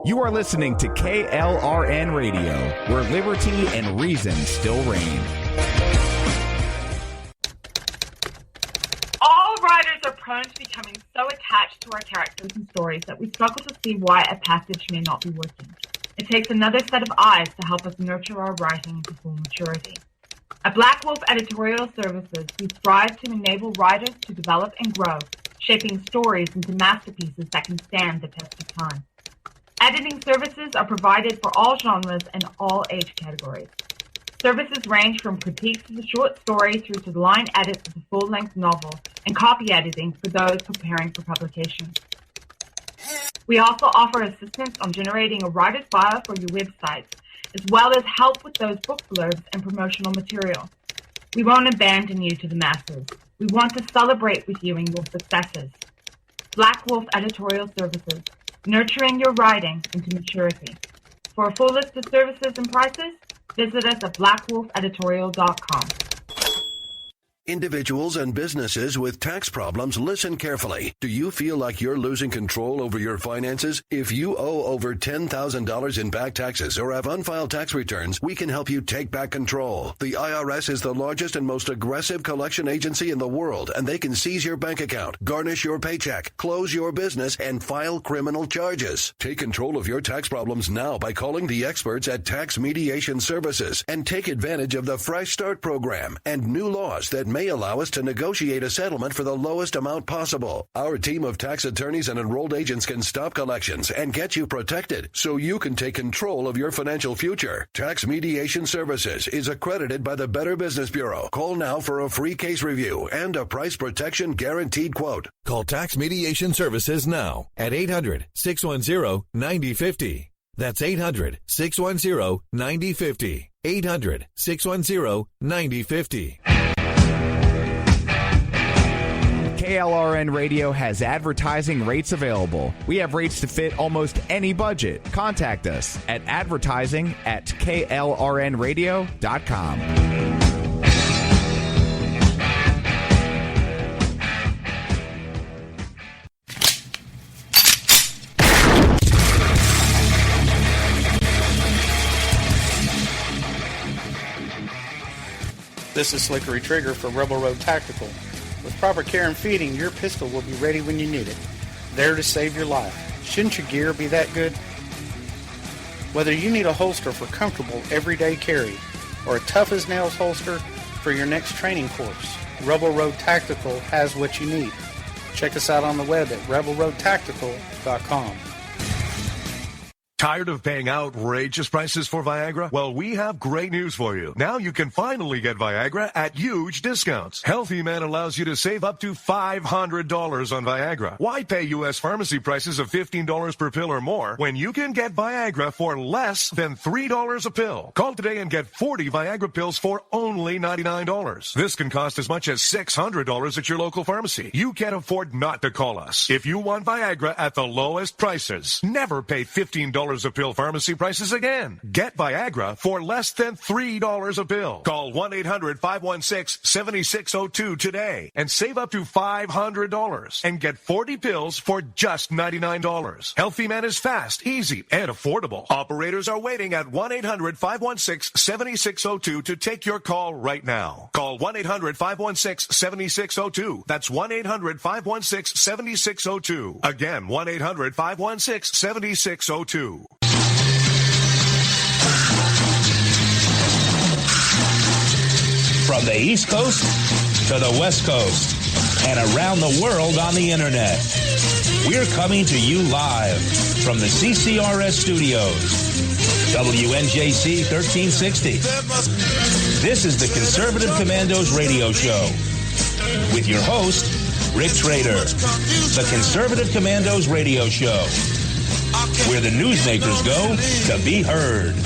You are listening to KLRN Radio, where liberty and reason still reign. All writers are prone to becoming so attached to our characters and stories that we struggle to see why a passage may not be working. It takes another set of eyes to help us nurture our writing to full maturity. At Black Wolf Editorial Services, we strive to enable writers to develop and grow, shaping stories into masterpieces that can stand the test of time. Editing services are provided for all genres and all age categories. Services range from critiques of the short story through to the line edits of the full-length novel and copy editing for those preparing for publication. We also offer assistance on generating a writer's bio for your websites, as well as help with those book blurbs and promotional material. We won't abandon you to the masses. We want to celebrate with you and your successes. Black Wolf Editorial Services, nurturing your writing into maturity. For a full list of services and prices, visit us at blackwolfeditorial.com. Individuals and businesses with tax problems, listen carefully. Do you feel like you're losing control over your finances? If you owe over $10,000 in back taxes or have unfiled tax returns, we can help you take back control. The IRS is the largest and most aggressive collection agency in the world, and they can seize your bank account, garnish your paycheck, close your business, and file criminal charges. Take control of your tax problems now by calling the experts at Tax Mediation Services and take advantage of the Fresh Start program and new laws that may allow us to negotiate a settlement for the lowest amount possible. Our team of tax attorneys and enrolled agents can stop collections and get you protected so you can take control of your financial future. Tax Mediation Services is accredited by the Better Business Bureau. Call now for a free case review and a price protection guaranteed quote. Call Tax Mediation Services now at 800-610-9050. That's 800-610-9050. 800-610-9050. KLRN Radio has advertising rates available. We have rates to fit almost any budget. Contact us at advertising@klrnradio.com. This is Slickery Trigger for Rebel Road Tactical. With proper care and feeding, your pistol will be ready when you need it, there to save your life. Shouldn't your gear be that good? Whether you need a holster for comfortable everyday carry or a tough-as-nails holster for your next training course, Rebel Road Tactical has what you need. Check us out on the web at rebelroadtactical.com. Tired of paying outrageous prices for Viagra? Well, we have great news for you. Now you can finally get Viagra at huge discounts. Healthy Man allows you to save up to $500 on Viagra. Why pay U.S. pharmacy prices of $15 per pill or more when you can get Viagra for less than $3 a pill? Call today and get 40 Viagra pills for only $99. This can cost as much as $600 at your local pharmacy. You can't afford not to call us. If you want Viagra at the lowest prices, never pay $15 a pill pharmacy prices again. Get Viagra for less than $3 a pill. Call 1-800-516-7602 today and save up to $500 and get 40 pills for just $99. Healthy Man is fast, easy, and affordable. Operators are waiting at 1-800-516-7602 to take your call right now. Call 1-800-516-7602. That's 1-800-516-7602. Again, 1-800-516-7602. From the East Coast to the West Coast and around the world on the internet, we're coming to you live from the CCRS studios. WNJC 1360. This is the Conservative Commandos radio show with your host, Rick Trader. The Conservative Commandos radio show, where the newsmakers go to be heard.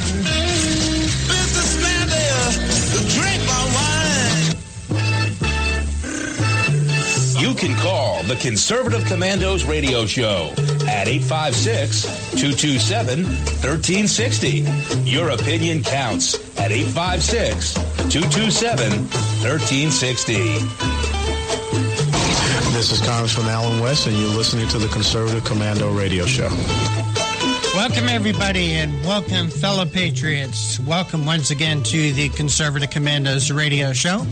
You can call the Conservative Commandos radio show at 856-227-1360. Your opinion counts at 856-227-1360. This is Congressman Alan West, and you're listening to the Conservative Commando radio show. Welcome, everybody, and welcome, fellow patriots. Welcome once again to the Conservative Commandos radio show.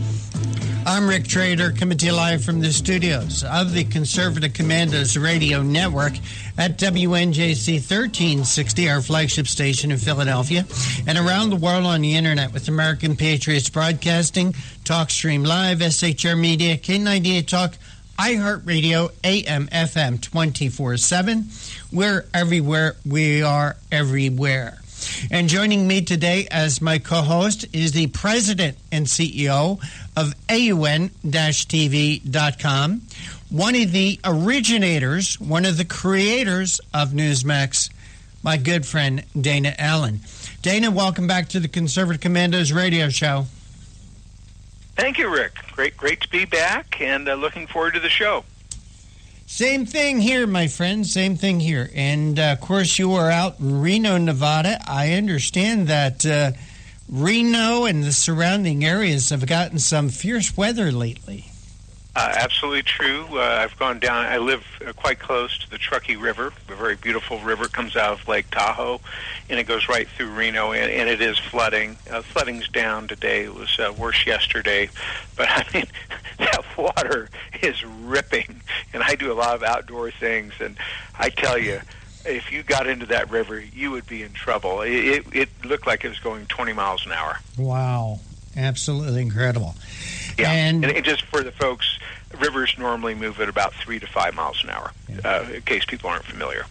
I'm Rick Trader, coming to you live from the studios of the Conservative Commandos radio network at WNJC 1360, our flagship station in Philadelphia, and around the world on the internet with American Patriots Broadcasting, TalkStream Live, SHR Media, K98 Talk, iHeartRadio, AM, FM 24/7. We're everywhere. We are everywhere. And joining me today as my co-host is the president and CEO of AUN-TV.com, one of the originators, one of the creators of Newsmax, my good friend Dana Allen. Dana, welcome back to the Conservative Commandos radio show. Thank you, Rick. Great to be back, and looking forward to the show. Same thing here, my friend. Same thing here. And, of course, you are out in Reno, Nevada. I understand that Reno and the surrounding areas have gotten some fierce weather lately. Absolutely true. I've gone down. I live quite close to the Truckee River, a very beautiful river. It comes out of Lake Tahoe, and it goes right through Reno, and it is flooding. Flooding's down today. It was worse yesterday. But, I mean, that water is ripping, and I do a lot of outdoor things, and I tell you, if you got into that river, you would be in trouble. It looked like it was going 20 miles an hour. Wow. Absolutely incredible. Yeah, and just for the folks, rivers normally move at about 3 to 5 miles an hour, in case people aren't familiar.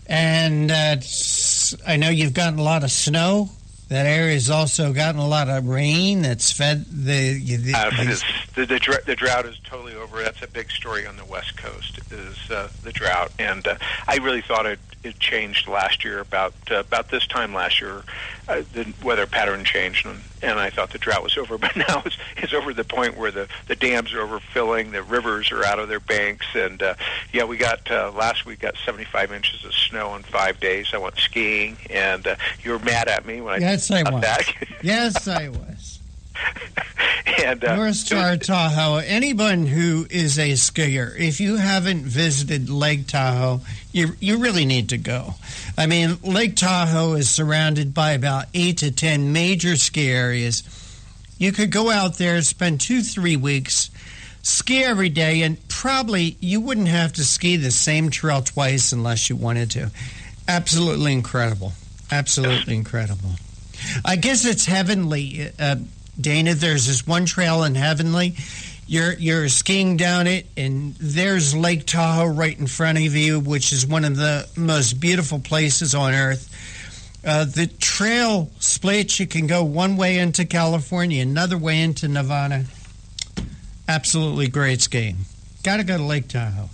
And I know you've gotten a lot of snow. That area's also gotten a lot of rain that's fed the drought is totally over. That's a big story on the West Coast, is the drought. And I really thought it changed last year. About this time last year, the weather pattern changed, and I thought the drought was over. But now it's over the point where the dams are overfilling, the rivers are out of their banks, and we got last week got 75 inches of snow in 5 days. I went skiing, and you were mad at me when I yes, I was. That. Yes, I was. And North Star Tahoe. Anyone who is a skier, if you haven't visited Lake Tahoe, you really need to go. I mean, Lake Tahoe is surrounded by about 8 to 10 major ski areas. You could go out there, spend 2-3 weeks, ski every day, and probably you wouldn't have to ski the same trail twice unless you wanted to. Absolutely incredible. Absolutely incredible. I guess it's heavenly. Dana, there's this one trail in Heavenly. You're skiing down it, and there's Lake Tahoe right in front of you, which is one of the most beautiful places on earth. The trail splits. You can go one way into California, another way into Nevada. Absolutely great skiing. Got to go to Lake Tahoe.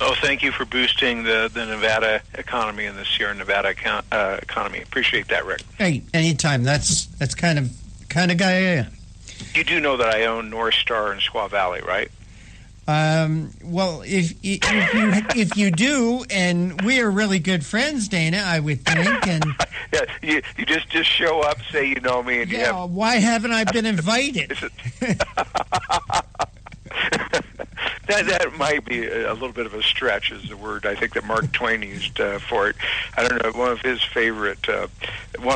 Oh, thank you for boosting the Nevada economy and the Sierra Nevada economy. Appreciate that, Rick. Hey, anytime. That's kind of guy I am. You do know that I own North Star in Squaw Valley, right? Well, if you do, and we are really good friends, Dana, I would think, and yeah, you just show up, say you know me, and you have. Why haven't I been invited? That might be a little bit of a stretch, is the word I think that Mark Twain used for it. I don't know. One of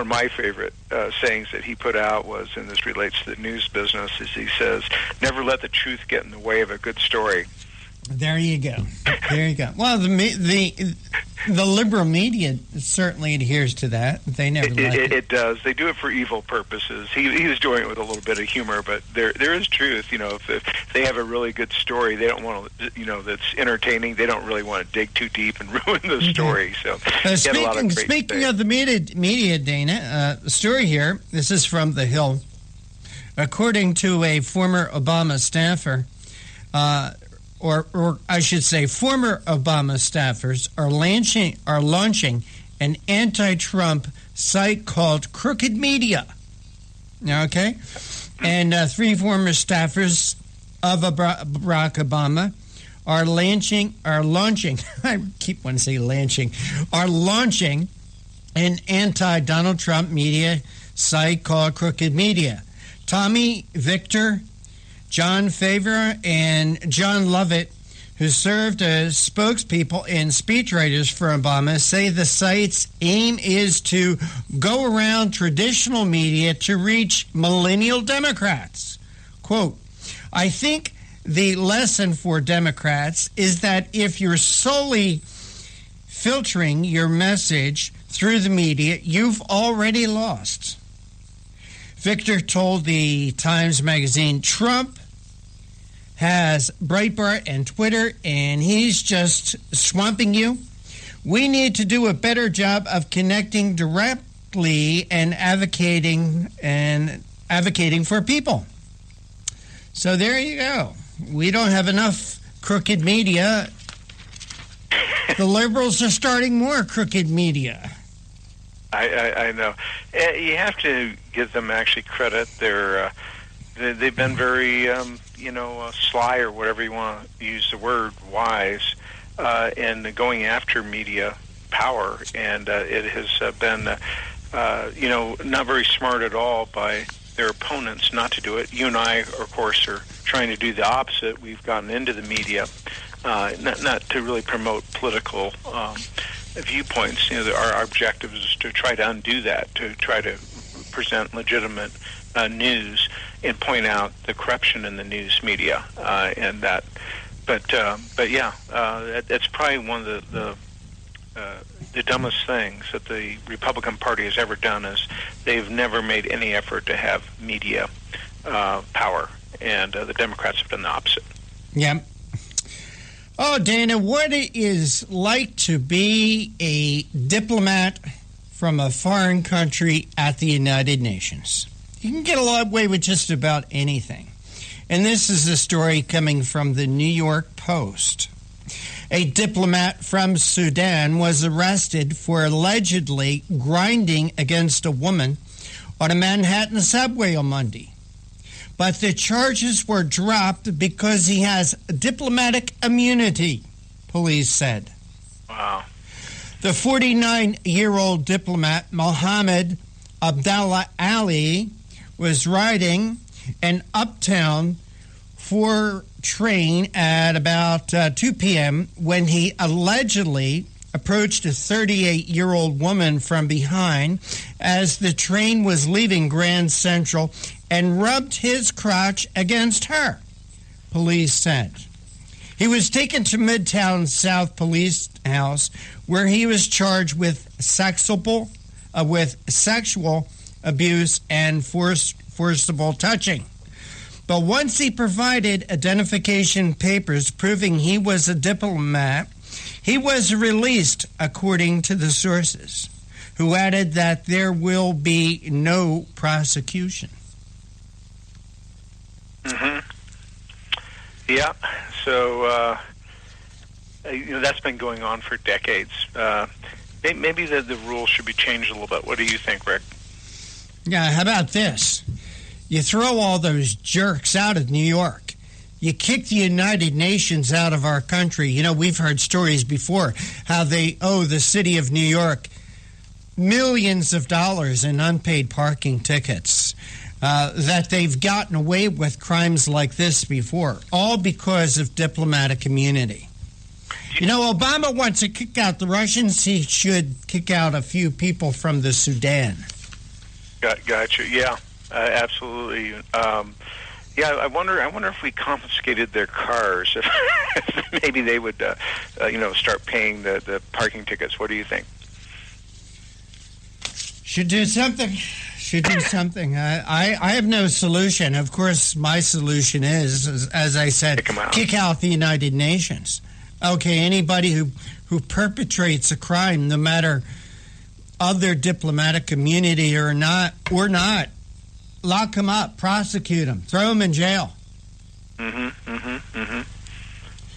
my favorite sayings that he put out was, and this relates to the news business, is he says, "Never let the truth get in the way of a good story." There you go. Well, the liberal media certainly adheres to that. They never it does. They do it for evil purposes. He was doing it with a little bit of humor, but there is truth. You know, if they have a really good story, they don't want to, that's entertaining. They don't really want to dig too deep and ruin the story. So speaking of the media, Dana, the story here. This is from The Hill. According to a former Obama staffer. Or I should say, former Obama staffers are launching an anti-Trump site called Crooked Media. Okay, and 3 former staffers of Barack Obama are launching. I keep wanting to say launching. Are launching an anti-Donald Trump media site called Crooked Media. Tommy Victor, John Favre, and John Lovett, who served as spokespeople and speechwriters for Obama, say the site's aim is to go around traditional media to reach millennial Democrats. Quote, I think the lesson for Democrats is that if you're solely filtering your message through the media, you've already lost. Victor told the Times Magazine Trump has Breitbart and Twitter, and he's just swamping you. We need to do a better job of connecting directly and advocating for people. So there you go. We don't have enough crooked media. The liberals are starting more crooked media. I know. You have to give them actually credit. They've been very, sly, or whatever you want to use the word, wise, in going after media power. And it has been, not very smart at all by their opponents not to do it. You and I, of course, are trying to do the opposite. We've gotten into the media, not to really promote political viewpoints. Our objective is to try to undo that, to try to present legitimate news and point out the corruption in the news media, and that. But yeah, that's probably one of the dumbest things that the Republican Party has ever done. Is they've never made any effort to have media power, and the Democrats have done the opposite. Yeah. Oh, Dana, what it is like to be a diplomat from a foreign country at the United Nations. You can get away with just about anything. And this is a story coming from the New York Post. A diplomat from Sudan was arrested for allegedly grinding against a woman on a Manhattan subway on Monday. But the charges were dropped because he has diplomatic immunity, police said. Wow. The 49-year-old diplomat, Mohammed Abdallah Ali, was riding an Uptown 4 train at about 2 p.m. when he allegedly approached a 38-year-old woman from behind as the train was leaving Grand Central and rubbed his crotch against her, police said. He was taken to Midtown South Police House, where he was charged with sexual abuse and forcible touching. But once he provided identification papers proving he was a diplomat, he was released, according to the sources, who added that there will be no prosecution. Mm-hmm. Yeah. So, that's been going on for decades. Maybe the rules should be changed a little bit. What do you think, Rick? Yeah, how about this? You throw all those jerks out of New York. You kick the United Nations out of our country. We've heard stories before how they owe the city of New York millions of dollars in unpaid parking tickets, that they've gotten away with crimes like this before, all because of diplomatic immunity. Obama wants to kick out the Russians. He should kick out a few people from the Sudan. Gotcha. Yeah, absolutely. I wonder if we confiscated their cars, if maybe they would, start paying the parking tickets. What do you think? Should do something. I have no solution. Of course, my solution is, as I said, kick out the United Nations. Okay, anybody who perpetrates a crime, no matter of their diplomatic immunity or not, lock them up, prosecute them, throw them in jail.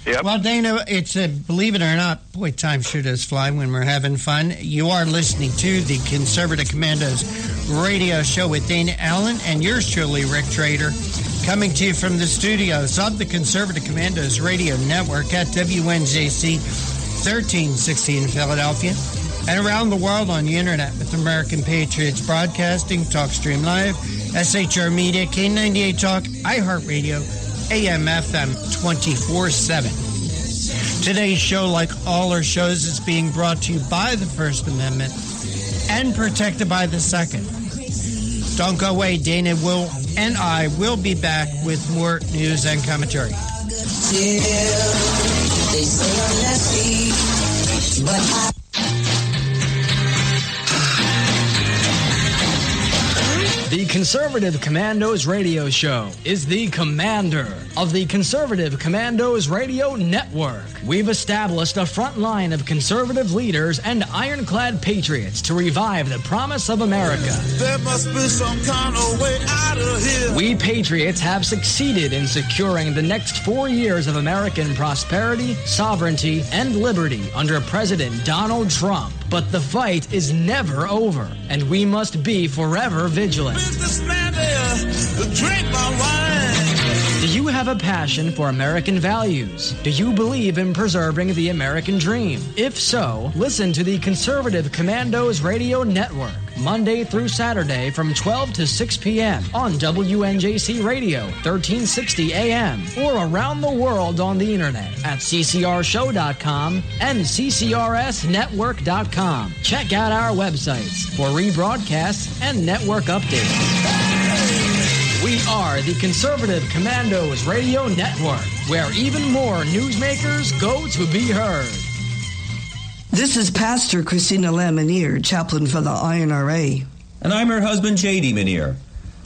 Yep. Well, Dana, it's believe it or not, boy, time sure does fly when we're having fun. You are listening to the Conservative Commandos radio show with Dana Allen and yours truly, Rick Trader, coming to you from the studios of the Conservative Commandos radio network at WNJC 1360 in Philadelphia and around the world on the internet with American Patriots Broadcasting, TalkStream Live, SHR Media, K98 Talk, iHeartRadio, AM/FM 24/7. Today's show, like all our shows, is being brought to you by the First Amendment and protected by the Second. Don't go away. Dana will and I will be back with more news and commentary. The Conservative Commandos Radio Show is the commander of the Conservative Commandos Radio Network. We've established a front line of conservative leaders and ironclad patriots to revive the promise of America. There must be some kind of way out of here. We patriots have succeeded in securing the next 4 years of American prosperity, sovereignty, and liberty under President Donald Trump. But the fight is never over, and we must be forever vigilant. Businessman there, drink my wine. Do you have a passion for American values? Do you believe in preserving the American dream? If so, listen to the Conservative Commandos Radio Network, Monday through Saturday from 12 to 6 p.m. on WNJC Radio, 1360 AM, or around the world on the internet at ccrshow.com and ccrsnetwork.com. Check out our websites for rebroadcasts and network updates. We are the Conservative Commandos Radio Network, where even more newsmakers go to be heard. This is Pastor Christina Lamanier, chaplain for the INRA. And I'm her husband, J.D. Manier.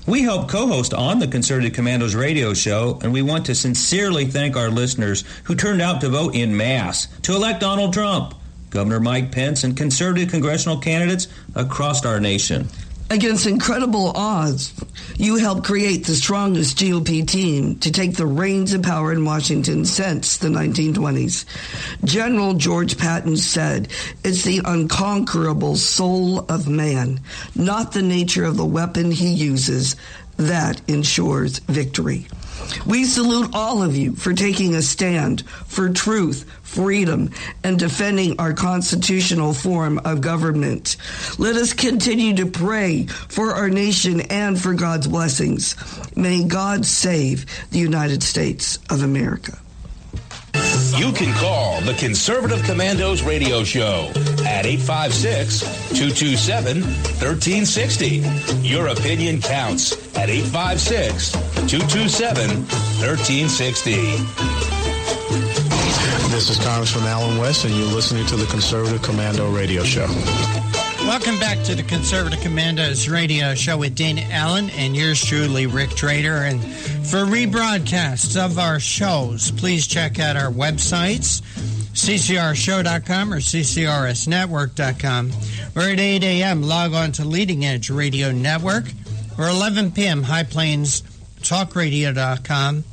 We help co-host on the Conservative Commandos radio show, and we want to sincerely thank our listeners who turned out to vote in mass to elect Donald Trump, Governor Mike Pence, and conservative congressional candidates across our nation. Against incredible odds, you helped create the strongest GOP team to take the reins of power in Washington since the 1920s. General George Patton said, "It's the unconquerable soul of man, not the nature of the weapon he uses, that ensures victory." We salute all of you for taking a stand for truth, freedom, and defending our constitutional form of government. Let us continue to pray for our nation and for God's blessings. May God save the United States of America. You can call the Conservative Commandos Radio Show at 856-227-1360. Your opinion counts at 856-227-1360. This is Congressman Alan West, and you're listening to the Conservative Commando Radio Show. Welcome back to the Conservative Commandos Radio Show with Dana Allen and yours truly, Rick Trader. And for rebroadcasts of our shows, please check out our websites, ccrshow.com or ccrsnetwork.com. Or at 8 a.m., log on to Leading Edge Radio Network, or 11 p.m., highplainstalkradio.com.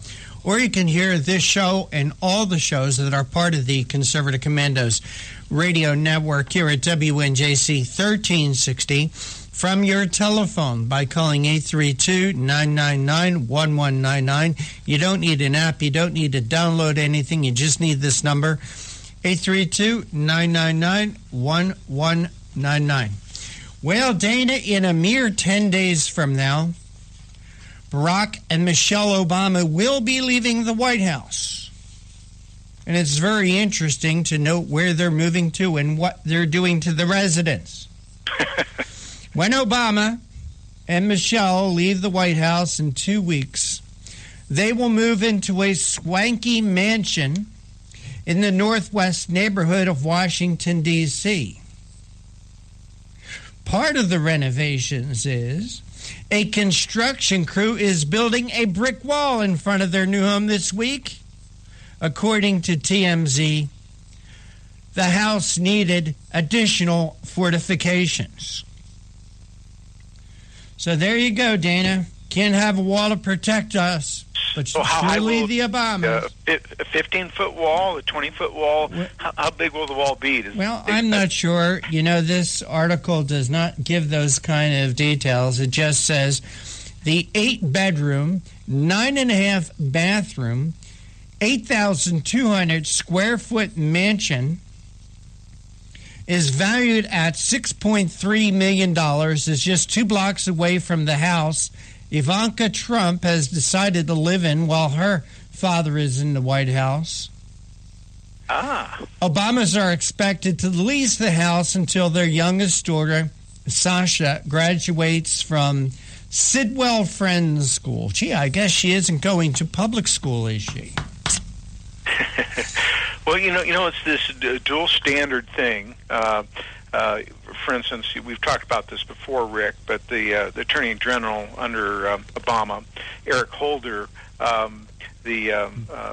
Or you can hear this show and all the shows that are part of the Conservative Commandos Radio Network here at WNJC 1360 from your telephone by calling 832-999-1199. You don't need an app. You don't need to download anything. You just need this number, 832-999-1199. Well, Dana, in a mere 10 days from now, Barack and Michelle Obama will be leaving the White House. And it's very interesting to note where they're moving to and what they're doing to the residents. When Obama and Michelle leave the White House in 2 weeks, they will move into a swanky mansion in the northwest neighborhood of Washington, D.C. Part of the renovations is a construction crew is building a brick wall in front of their new home this week. According to TMZ, the house needed additional fortifications. So there you go, Dana. Can't have a wall to protect us, but surely the Obamas. A 15-foot wall, a 20-foot wall, how big will the wall be? Well, I'm not sure. You know, this article does not give those kind of details. It just says the 8-bedroom, 9.5 bathroom, 8,200 square foot mansion is valued at $6.3 million, is just 2 blocks away from the house Ivanka Trump has decided to live in while her father is in the White House. Obamas are expected to lease the house until their youngest daughter, Sasha, graduates from Sidwell Friends School. Gee, I guess she isn't going to public school, is she? Well, it's this dual standard thing. For instance, we've talked about this before, Rick, but the Attorney General under Obama, Eric Holder, the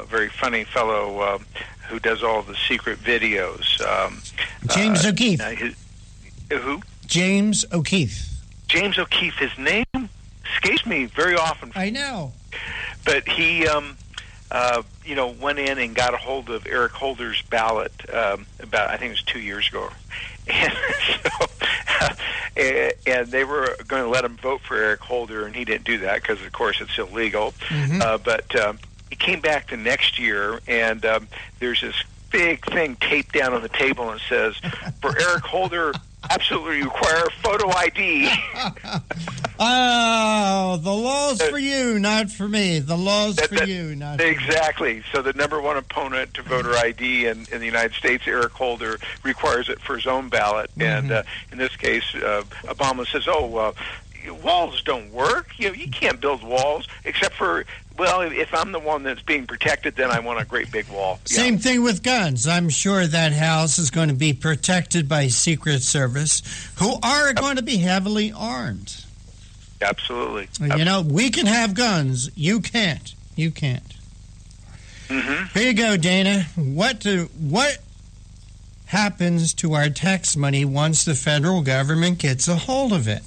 very funny fellow who does all the secret videos. James O'Keefe. Who? James O'Keefe. James O'Keefe. His name escapes me very often. I know. But he, went in and got a hold of Eric Holder's ballot about, I think it was 2 years ago. And and they were going to let him vote for Eric Holder, and he didn't do that because, of course, it's illegal. Mm-hmm. But he came back the next year, and there's this big thing taped down on the table and says, for Eric Holder, absolutely require photo ID. Oh, the law's for you, not for me. The law's for you, not for me. Exactly. So the number one opponent to voter ID in the United States, Eric Holder, requires it for his own ballot. Mm-hmm. And in this case, Obama says, walls don't work. You can't build walls except for, well, if I'm the one that's being protected, then I want a great big wall. Same thing with guns. I'm sure that house is going to be protected by Secret Service, who are going to be heavily armed. Absolutely. We can have guns. You can't. You can't. Mm-hmm. Here you go, Dana. What happens to our tax money once the federal government gets a hold of it?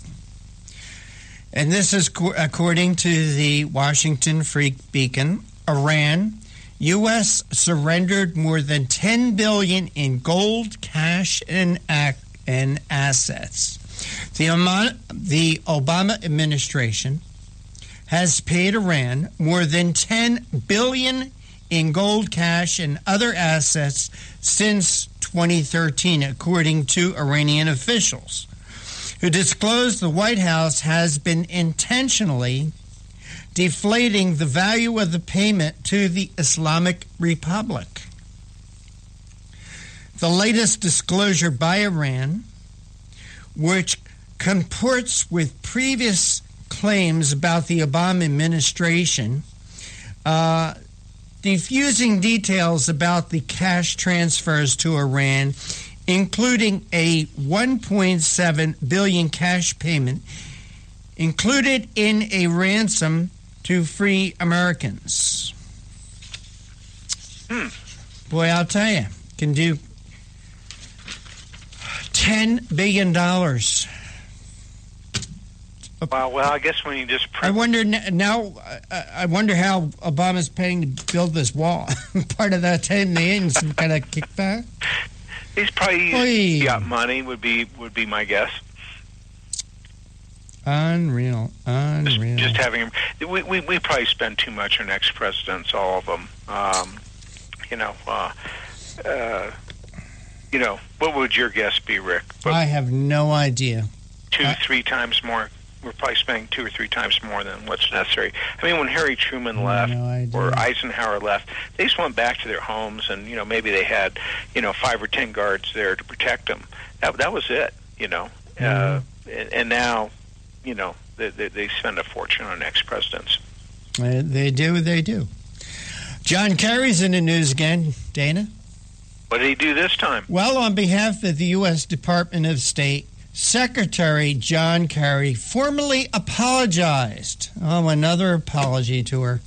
And this is according to the Washington Free Beacon. Iran, U.S. surrendered more than $10 billion in gold, cash, and assets. The Obama administration has paid Iran more than $10 billion in gold, cash, and other assets since 2013, according to Iranian officials, who disclosed the White House has been intentionally deflating the value of the payment to the Islamic Republic. The latest disclosure by Iran, which comports with previous claims about the Obama administration, diffusing details about the cash transfers to Iran, including a $1.7 billion cash payment included in a ransom to free Americans. Boy, I'll tell you, can do $10 billion. Well, I guess when you just... I wonder how Obama's paying to build this wall. Part of that $10 million, some kind of kickback? He's probably got money, would be my guess. Unreal. Just having him. We probably spend too much on ex-presidents, all of them. What would your guess be, Rick? I have no idea. 2-3 times more. We're probably spending 2 or 3 times more than what's necessary. I mean, when Harry Truman left or Eisenhower left, they just went back to their homes, and and they had 5 or 10 guards there to protect them. That was it. And now they spend a fortune on ex-presidents. They do. John Kerry's in the news again. Dana, what did he do this time? Well, on behalf of the U.S. Department of State, Secretary John Kerry formally apologized. Oh, another apology to her.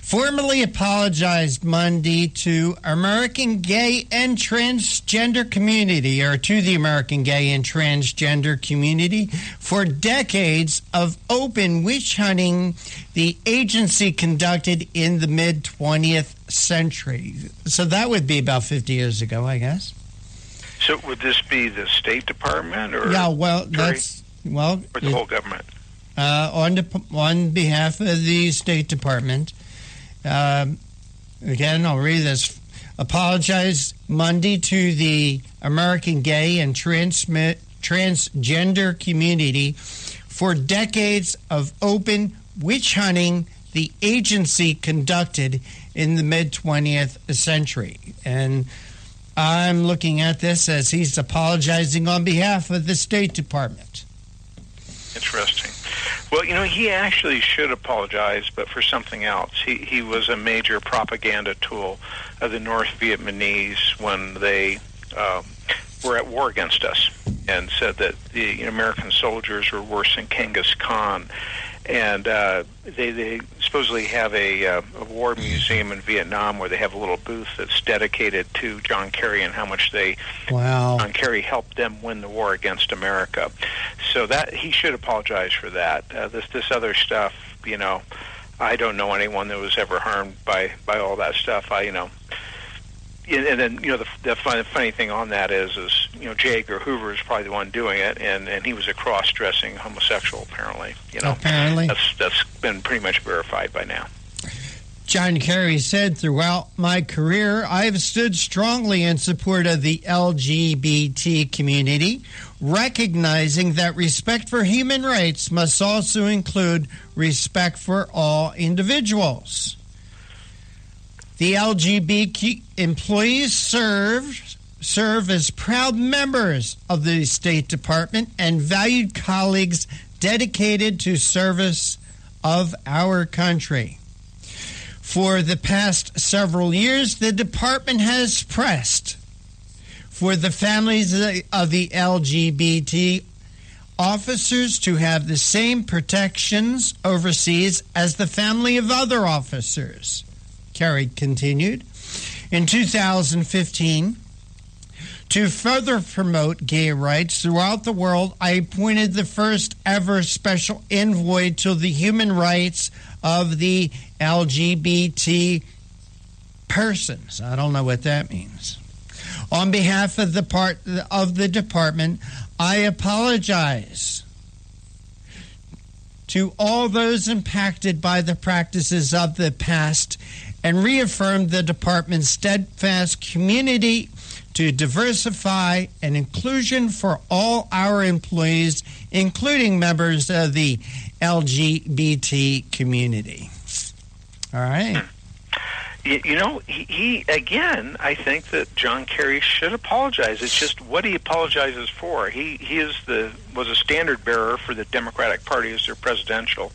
Formally apologized Monday to American gay and transgender community, or to the American gay and transgender community, for decades of open witch hunting the agency conducted in the mid-20th century. So that would be about 50 years ago, I guess. So would this be the State Department, or or the whole government? On behalf of the State Department, again, I'll read this. Apologize Monday to the American gay and transgender community for decades of open witch hunting the agency conducted in the mid-20th century. And I'm looking at this as he's apologizing on behalf of the State Department. Interesting. Well, he actually should apologize, but for something else. He was a major propaganda tool of the North Vietnamese when they were at war against us, and said that the American soldiers were worse than Genghis Khan. And they supposedly have a war museum in Vietnam where they have a little booth that's dedicated to John Kerry and how much John Kerry helped them win the war against America. So that he should apologize for that. This other stuff, I don't know anyone that was ever harmed by all that stuff. And then, the funny thing on that is J. Edgar Hoover is probably the one doing it, and he was a cross-dressing homosexual, apparently. Apparently. That's been pretty much verified by now. John Kerry said, throughout my career, I've stood strongly in support of the LGBT community, recognizing that respect for human rights must also include respect for all individuals. The LGBT employees serve as proud members of the State Department and valued colleagues dedicated to service of our country. For the past several years, the department has pressed for the families of the LGBT officers to have the same protections overseas as the family of other officers. Kerry continued. In 2015, to further promote gay rights throughout the world, I appointed the first ever special envoy to the human rights of the LGBT persons. I don't know what that means. On behalf of the department, I apologize to all those impacted by the practices of the past and reaffirmed the department's steadfast community to diversify and inclusion for all our employees, including members of the LGBT community. All right. He again, I think that John Kerry should apologize. It's just what he apologizes for. He was a standard bearer for the Democratic Party as their presidential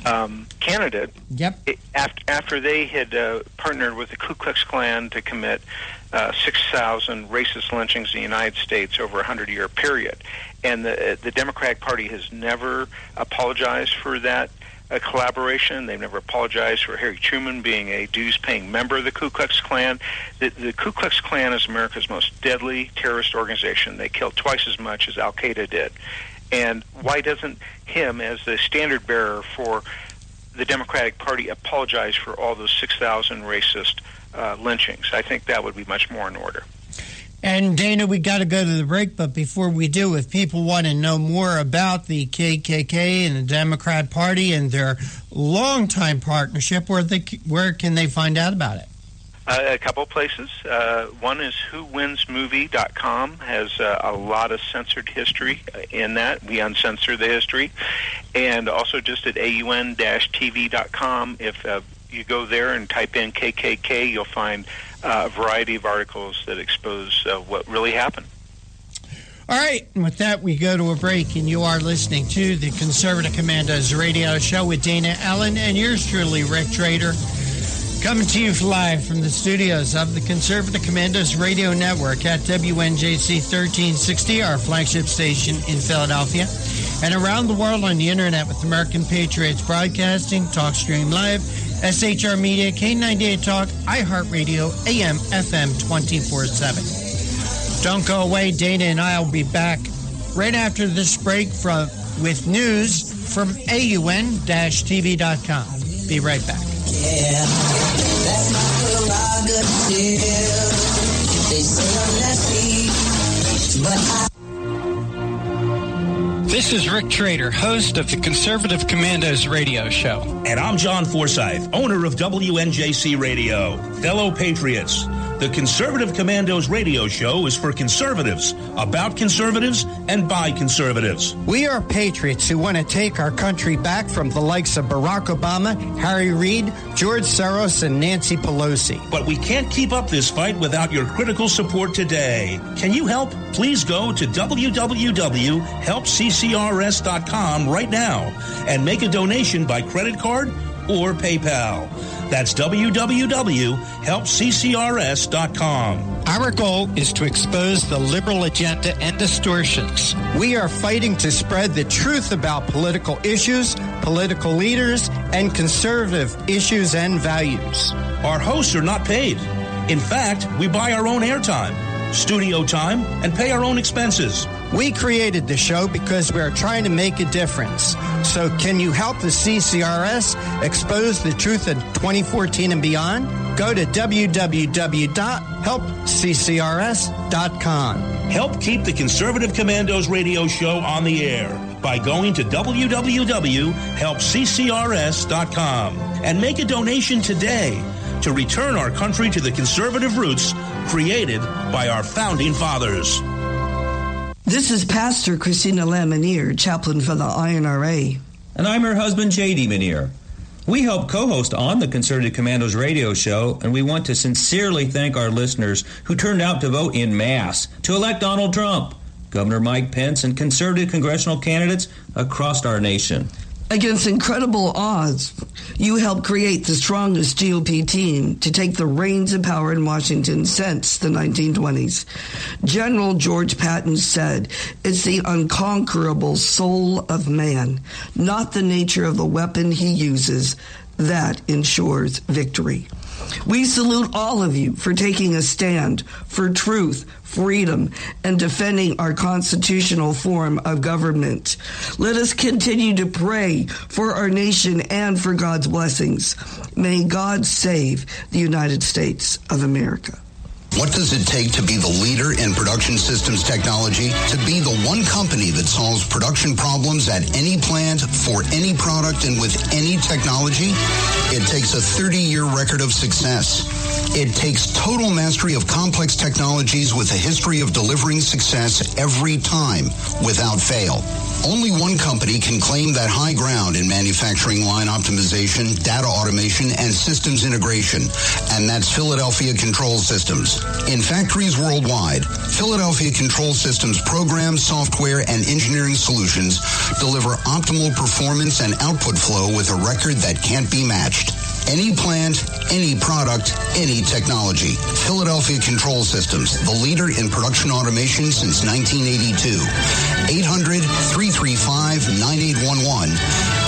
candidate. Yep. After they had partnered with the Ku Klux Klan to commit 6,000 racist lynchings in the United States over a 100-year period, and the Democratic Party has never apologized for that collaboration. They've never apologized for Harry Truman being a dues-paying member of the Ku Klux Klan. The Ku Klux Klan is America's most deadly terrorist organization. They killed twice as much as Al-Qaeda did. And why doesn't him, as the standard bearer for the Democratic Party, apologize for all those 6,000 racist lynchings? I think that would be much more in order. And Dana, we got to go to the break, but before we do, if people want to know more about the KKK and the Democrat Party and their longtime partnership, where can they find out about it? A couple of places. One is whowin'smovie.com, has a lot of censored history in that. We uncensor the history. And also just at aun-tv.com. If you go there and type in KKK, you'll find a variety of articles that expose what really happened. All right, and with that, we go to a break, and you are listening to the Conservative Commandos radio show with Dana Allen and yours truly, Rick Trader, coming to you live from the studios of the Conservative Commandos radio network at WNJC 1360, our flagship station in Philadelphia, and around the world on the internet with American Patriots Broadcasting, TalkStream Live, SHR Media, K98 Talk, iHeartRadio, AM, FM 24/7. Don't go away. Dana and I will be back right after this break with news from AUN-TV.com. Be right back. Yeah, that's my prerogative. They say I'm nasty, but This is Rick Trader, host of the Conservative Commandos radio show. And I'm John Forsyth, owner of WNJC Radio. Fellow patriots, The Conservative Commandos radio show is for conservatives, about conservatives, and by conservatives. We are patriots who want to take our country back from the likes of Barack Obama, Harry Reid, George Soros, and Nancy Pelosi. But we can't keep up this fight without your critical support today. Can you help? Please go to www.helpccrs.com right now and make a donation by credit card or PayPal. That's www.helpccrs.com. Our goal is to expose the liberal agenda and distortions. We are fighting to spread the truth about political issues, political leaders, and conservative issues and values. Our hosts are not paid. In fact, we buy our own airtime, studio time, and pay our own expenses. We created the show because we are trying to make a difference. So can you help the CCRS expose the truth in 2014 and beyond? Go to www.helpccrs.com. Help keep the Conservative Commandos radio show on the air by going to www.helpccrs.com and make a donation today to return our country to the conservative roots created by our founding fathers. This is Pastor Christina Lamanier, chaplain for the INRA. And I'm her husband, J.D. Manier. We help co-host on the Conservative Commandos radio show, and we want to sincerely thank our listeners who turned out to vote in mass to elect Donald Trump, Governor Mike Pence, and conservative congressional candidates across our nation. Against incredible odds, you helped create the strongest GOP team to take the reins of power in Washington since the 1920s. General George Patton said, "It's the unconquerable soul of man, not the nature of the weapon he uses, that ensures victory." We salute all of you for taking a stand for truth, freedom, and defending our constitutional form of government. Let us continue to pray for our nation and for God's blessings. May God save the United States of America. What does it take to be the leader in production systems technology? To be the one company that solves production problems at any plant, for any product, and with any technology? It takes a 30-year record of success. It takes total mastery of complex technologies with a history of delivering success every time, without fail. Only one company can claim that high ground in manufacturing line optimization, data automation, and systems integration, and that's Philadelphia Control Systems. In factories worldwide, Philadelphia Control Systems programs, software, and engineering solutions deliver optimal performance and output flow with a record that can't be matched. Any plant, any product, any technology. Philadelphia Control Systems, the leader in production automation since 1982. 800-335-9811.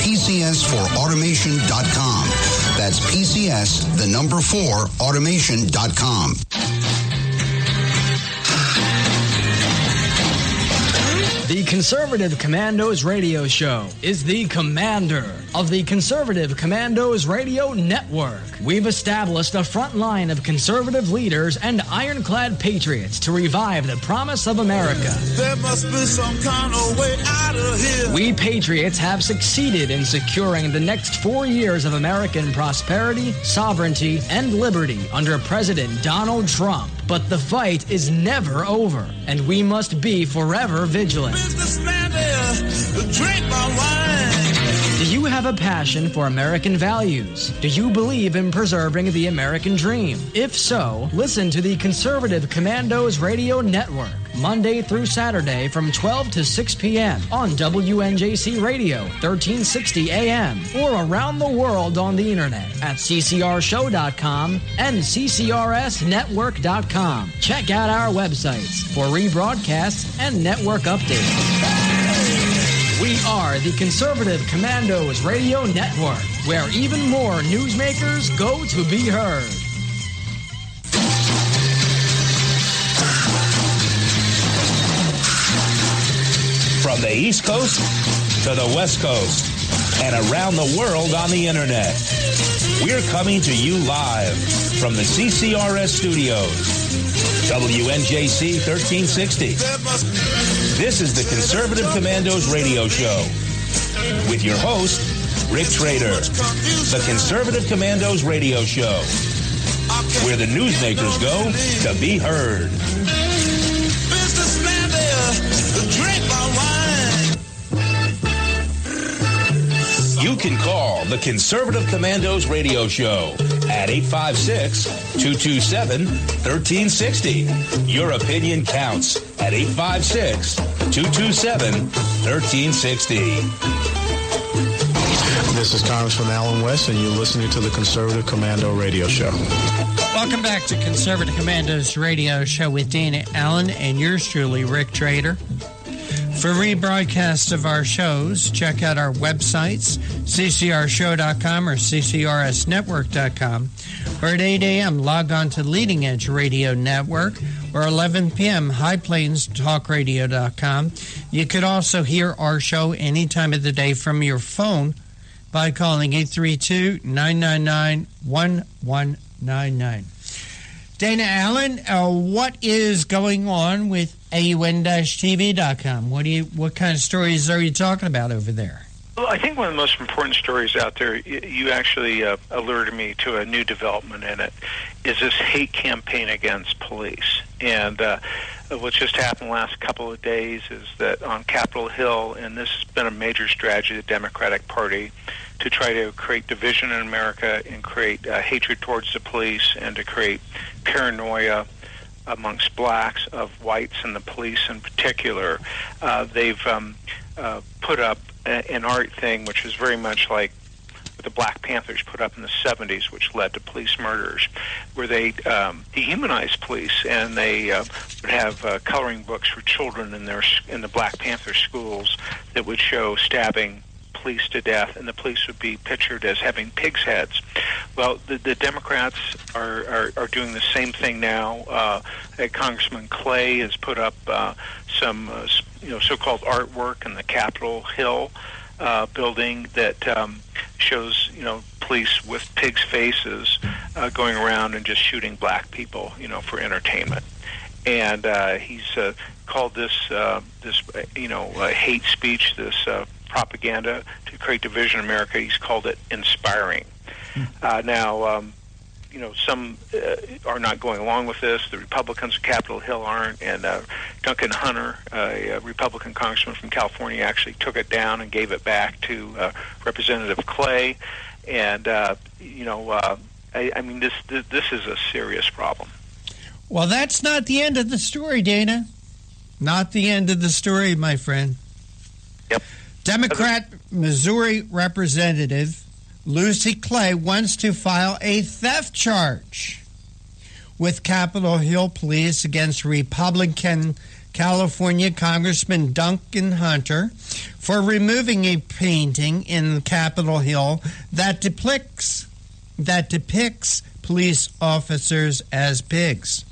PCS4automation.com. That's PCS, the number 4, automation.com. The Conservative Commandos radio show is the commander of the Conservative Commandos radio network. We've established a front line of conservative leaders and ironclad patriots to revive the promise of America. There must be some kind of way out of here. We patriots have succeeded in securing the next 4 years of American prosperity, sovereignty, and liberty under President Donald Trump. But the fight is never over, and we must be forever vigilant. Businessman there, drink my wine. Do you have a passion for American values? Do you believe in preserving the American dream? If so, listen to the Conservative Commandos Radio Network, Monday through Saturday from 12 to 6 p.m. on WNJC Radio, 1360 AM, or around the world on the internet at ccrshow.com and ccrsnetwork.com. Check out our websites for rebroadcasts and network updates. We are the Conservative Commandos Radio Network, where even more newsmakers go to be heard. From the East Coast to the West Coast and around the world on the internet, we're coming to you live from the CCRS studios. WNJC 1360. This is the Conservative Commandos radio show with your host, Rick Trader. The Conservative Commandos radio show. where the newsmakers go to be heard. Businessman there, drink my wine. You can call the Conservative Commandos radio show at 856-227-1360. Your opinion counts at 856-227-1360. This is Congressman Alan West, and you're listening to the Conservative Commando Radio Show. Welcome back to Conservative Commandos Radio Show with Dana Allen and yours truly, Rick Trader. For rebroadcast of our shows, check out our websites, ccrshow.com or ccrsnetwork.com. Or at 8 a.m., log on to Leading Edge Radio Network, or 11 p.m., highplainstalkradio.com. You could also hear our show any time of the day from your phone by calling 832-999-1199. Dana Allen, what is going on with AUN-TV.com? What kind of stories are you talking about over there? Well, I think one of the most important stories out there, you actually alerted me to a new development in it, is this hate campaign against police. And what just happened the last couple of days is that on Capitol Hill, and this has been a major strategy of the Democratic Party, to try to create division in America and create hatred towards the police and to create paranoia amongst blacks of whites and the police in particular. They've put up an art thing which is very much like what the Black Panthers put up in the 70s, which led to police murders, where they dehumanize police, and they would have coloring books for children in the Black Panther schools that would show stabbing police to death, and the police would be pictured as having pigs' heads. Well, the Democrats are doing the same thing now. Congressman Clay has put up some so-called artwork in the Capitol Hill building that shows police with pigs' faces going around and just shooting black people for entertainment. And he's called this hate speech, this propaganda to create division in America. He's called it inspiring. Now, some are not going along with this. The Republicans of Capitol Hill aren't, and Duncan Hunter, a Republican congressman from California, actually took it down and gave it back to Representative Clay. And this is a serious problem. Well, that's not the end of the story, Dana. Not the end of the story, my friend. Yep. Democrat Missouri Representative Lucy Clay wants to file a theft charge with Capitol Hill Police against Republican California Congressman Duncan Hunter for removing a painting in Capitol Hill that depicts police officers as pigs.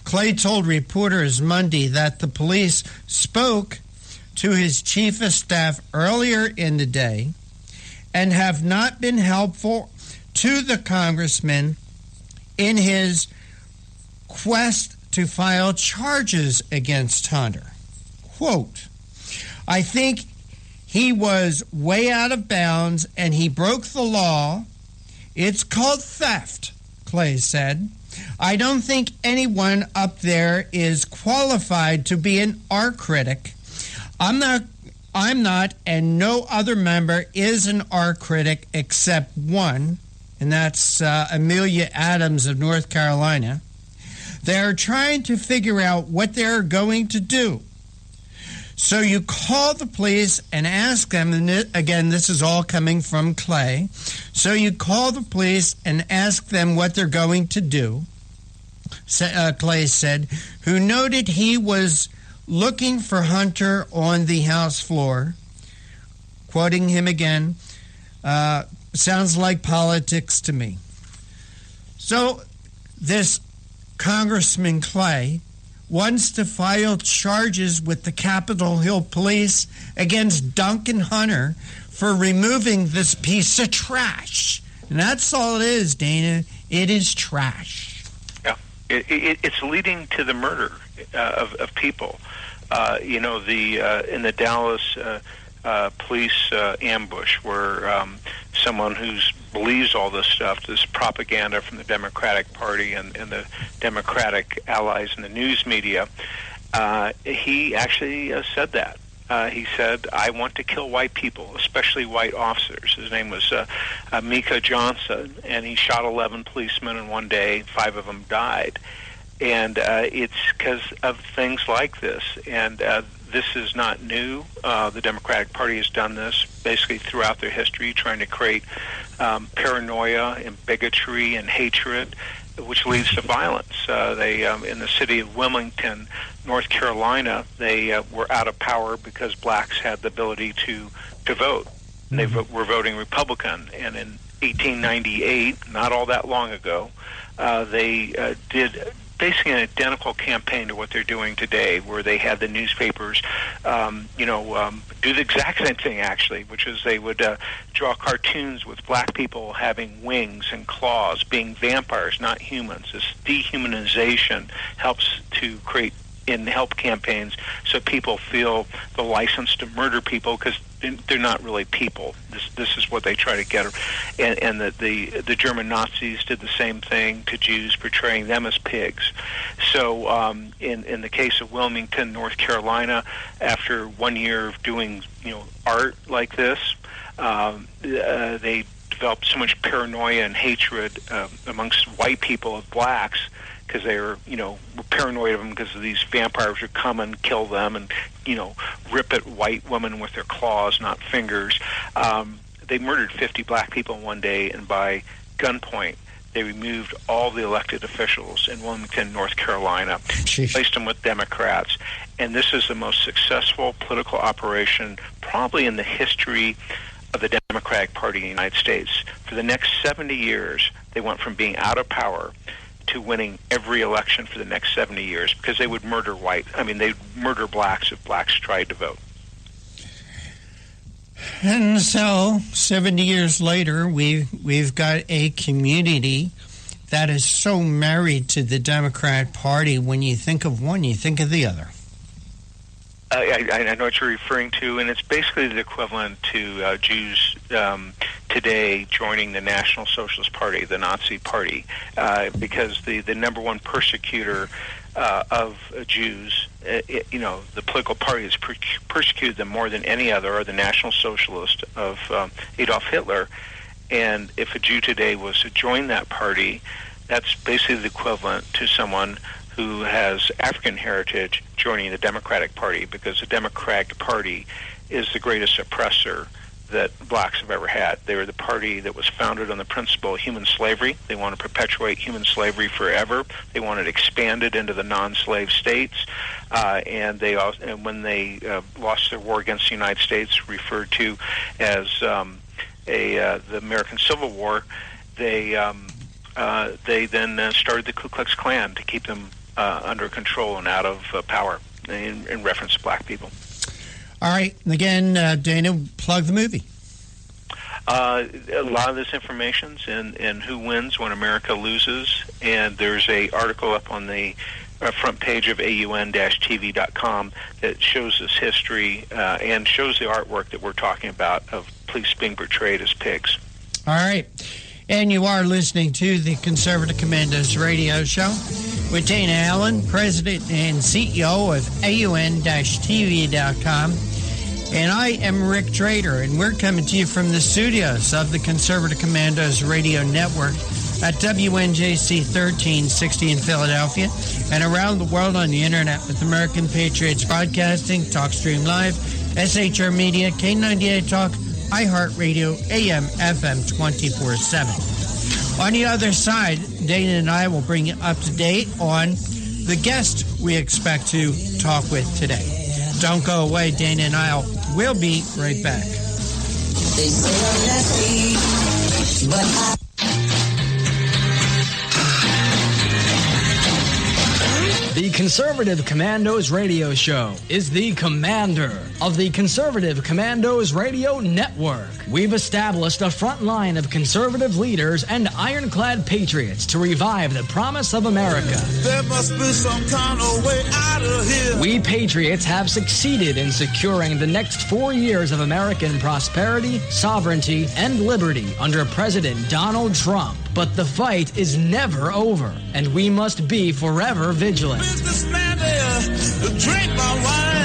Clay told reporters Monday that the police spoke to his chief of staff earlier in the day and have not been helpful to the congressman in his quest to file charges against Hunter. Quote, I think he was way out of bounds and he broke the law. It's called theft, Clay said. I don't think anyone up there is qualified to be an art critic. I'm not, and no other member is an art critic except one, and that's Amelia Adams of North Carolina. They're trying to figure out what they're going to do. So you call the police and ask them, and again, this is all coming from Clay. So you call the police and ask them what they're going to do, Clay said, who noted he was looking for Hunter on the House floor. Quoting him again, sounds like politics to me. So this Congressman Clay wants to file charges with the Capitol Hill Police against Duncan Hunter for removing this piece of trash. And that's all it is, Dana. It is trash. Yeah, it's leading to the murder of people. In the Dallas police ambush, where someone who's believes all this stuff, this propaganda from the Democratic Party and the Democratic allies in the news media, he actually said that. He said, I want to kill white people, especially white officers. His name was Mika Johnson, and he shot 11 policemen in one day. 5 of them died. And it's because of things like this. And this is not new. The Democratic Party has done this basically throughout their history, trying to create paranoia and bigotry and hatred, which leads to violence. They in the city of Wilmington, North Carolina, they were out of power because blacks had the ability to vote. And they were voting Republican. And in 1898, not all that long ago, they did basically an identical campaign to what they're doing today, where they had the newspapers, do the exact same thing, actually, which is they would draw cartoons with black people having wings and claws, being vampires, not humans. This dehumanization helps to create help campaigns so people feel the license to murder people, because they're not really people. This is what they try to get. And the German Nazis did the same thing to Jews, portraying them as pigs. So in the case of Wilmington, North Carolina, after 1 year of doing art like this, they developed so much paranoia and hatred amongst white people of blacks, because they were, paranoid of them because of these vampires would come and kill them and, rip at white women with their claws, not fingers. They murdered 50 black people in one day, and by gunpoint, they removed all the elected officials in Wilmington, North Carolina, replaced them with Democrats. And this is the most successful political operation probably in the history of the Democratic Party in the United States. For the next 70 years, they went from being out of power to winning every election for the next 70 years, because they would murder they'd murder blacks if blacks tried to vote. And so 70 years later, we've got a community that is so married to the Democratic Party. When you think of one, you think of the other. I know what you're referring to, and it's basically the equivalent to Jews today joining the National Socialist Party, the Nazi Party, because the number one persecutor of Jews, the political party that's persecuted them more than any other, are the National Socialists of Adolf Hitler. And if a Jew today was to join that party, that's basically the equivalent to someone who has African heritage joining the Democratic Party, because the Democratic Party is the greatest oppressor that blacks have ever had. They were the party that was founded on the principle of human slavery. They want to perpetuate human slavery forever. They want it expanded into the non-slave states. And when they lost their war against the United States, referred to as the American Civil War, they then started the Ku Klux Klan to keep them under control and out of power, in reference to black people. All right. Again, Dana, plug the movie. A lot of this information's in Who Wins When America Loses, and there's a article up on the front page of aun-tv.com that shows this history and shows the artwork that we're talking about of police being portrayed as pigs. All right. And you are listening to the Conservative Commandos radio show with Dana Allen, President and CEO of AUN-TV.com. And I am Rick Trader, and we're coming to you from the studios of the Conservative Commandos radio network at WNJC 1360 in Philadelphia and around the world on the internet with American Patriots Broadcasting, TalkStream Live, SHR Media, K98 Talk, iHeartRadio, AM, FM 24/7. On the other side, Dana and I will bring you up to date on the guest we expect to talk with today. Don't go away. Dana and I will be right back. They say I'm nasty, but The Conservative Commandos Radio Show is the commander of the Conservative Commandos Radio Network. We've established a front line of conservative leaders and ironclad patriots to revive the promise of America. There must be some kind of way out of here. We patriots have succeeded in securing the next 4 years of American prosperity, sovereignty, and liberty under President Donald Trump. But the fight is never over, and we must be forever vigilant. Businessman there, drink my wine.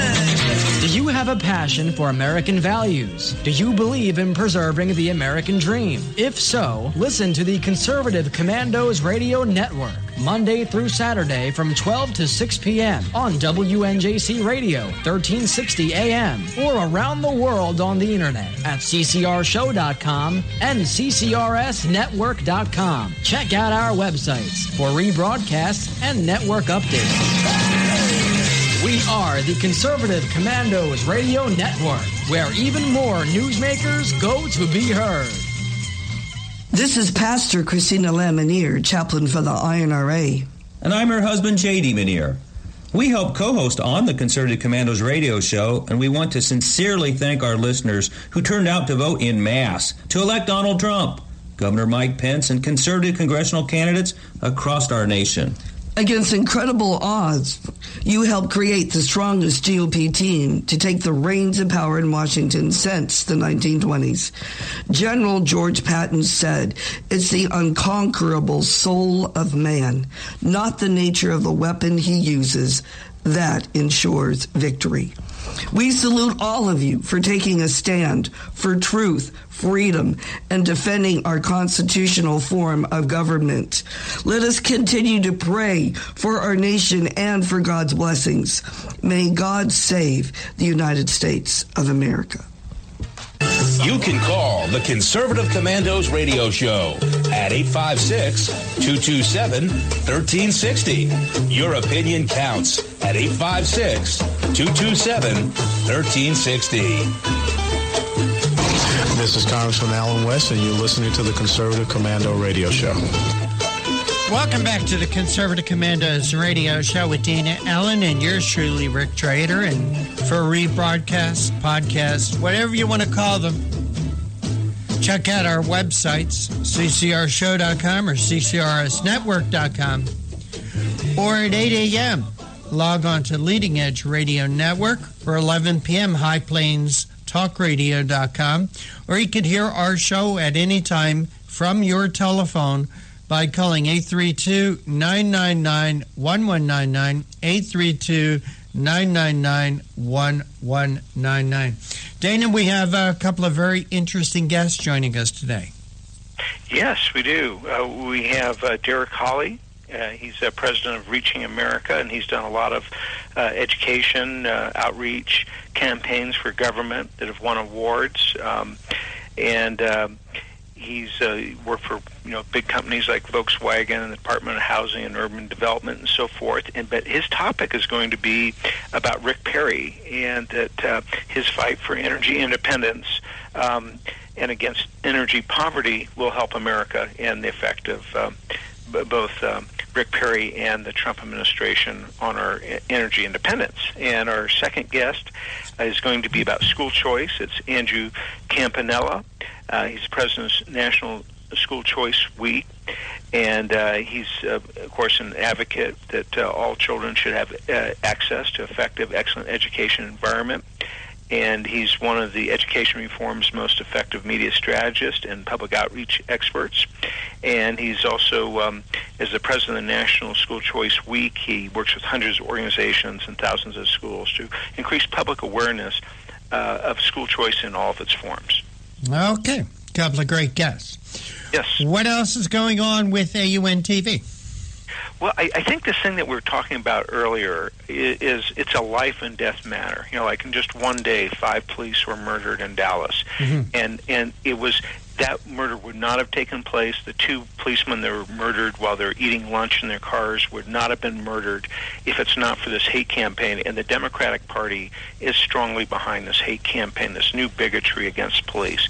Do you have a passion for American values? Do you believe in preserving the American dream? If so, listen to the Conservative Commandos Radio Network, Monday through Saturday from 12 to 6 p.m. on WNJC Radio, 1360 AM, or around the world on the internet at ccrshow.com and ccrsnetwork.com. Check out our websites for rebroadcasts and network updates. We are the Conservative Commandos Radio Network, where even more newsmakers go to be heard. This is Pastor Christina Lamanier, chaplain for the INRA. And I'm her husband, J.D. Manier. We help co-host on the Conservative Commandos radio show, and we want to sincerely thank our listeners who turned out to vote in mass to elect Donald Trump, Governor Mike Pence, and conservative congressional candidates across our nation. Against incredible odds, you helped create the strongest GOP team to take the reins of power in Washington since the 1920s. General George Patton said, "It's the unconquerable soul of man, not the nature of the weapon he uses, that ensures victory." We salute all of you for taking a stand for truth, freedom, and defending our constitutional form of government. Let us continue to pray for our nation and for God's blessings. May God save the United States of America. You can call the Conservative Commandos Radio Show at 856-227-1360. Your opinion counts at 856-227-1360. This is Congressman Alan West, and you're listening to the Conservative Commando Radio Show. Welcome back to the Conservative Commandos Radio Show with Dana Allen and yours truly, Rick Trader. And for rebroadcasts, podcasts, whatever you want to call them, check out our websites, ccrshow.com or ccrsnetwork.com. Or at 8 a.m., log on to Leading Edge Radio Network, or 11 p.m., High Plains talkradio.com, or you could hear our show at any time from your telephone by calling 832-999-1199, 832-999-1199. Dana, we have a couple of very interesting guests joining us today. Yes, we do. We have Derek Hawley. He's president of Reaching America, and he's done a lot of education, outreach campaigns for government that have won awards. He's worked for big companies like Volkswagen and the Department of Housing and Urban Development and so forth. But his topic is going to be about Rick Perry and that his fight for energy independence and against energy poverty will help America, and the effect of both Rick Perry and the Trump administration on our energy independence. And our second guest is going to be about school choice. It's Andrew Campanella. He's president of National School Choice Week, and he's, of course, an advocate that all children should have access to effective, excellent education environment. And he's one of the education reform's most effective media strategists and public outreach experts. And he's also, as the president of National School Choice Week, he works with hundreds of organizations and thousands of schools to increase public awareness of school choice in all of its forms. Okay, a couple of great guests. Yes. What else is going on with AUN TV? Well, I think this thing that we were talking about earlier is it's a life and death matter. Like in just one day, 5 police were murdered in Dallas, and it was that murder would not have taken place. The two policemen that were murdered while they're eating lunch in their cars would not have been murdered if it's not for this hate campaign. And the Democratic Party is strongly behind this hate campaign, this new bigotry against police.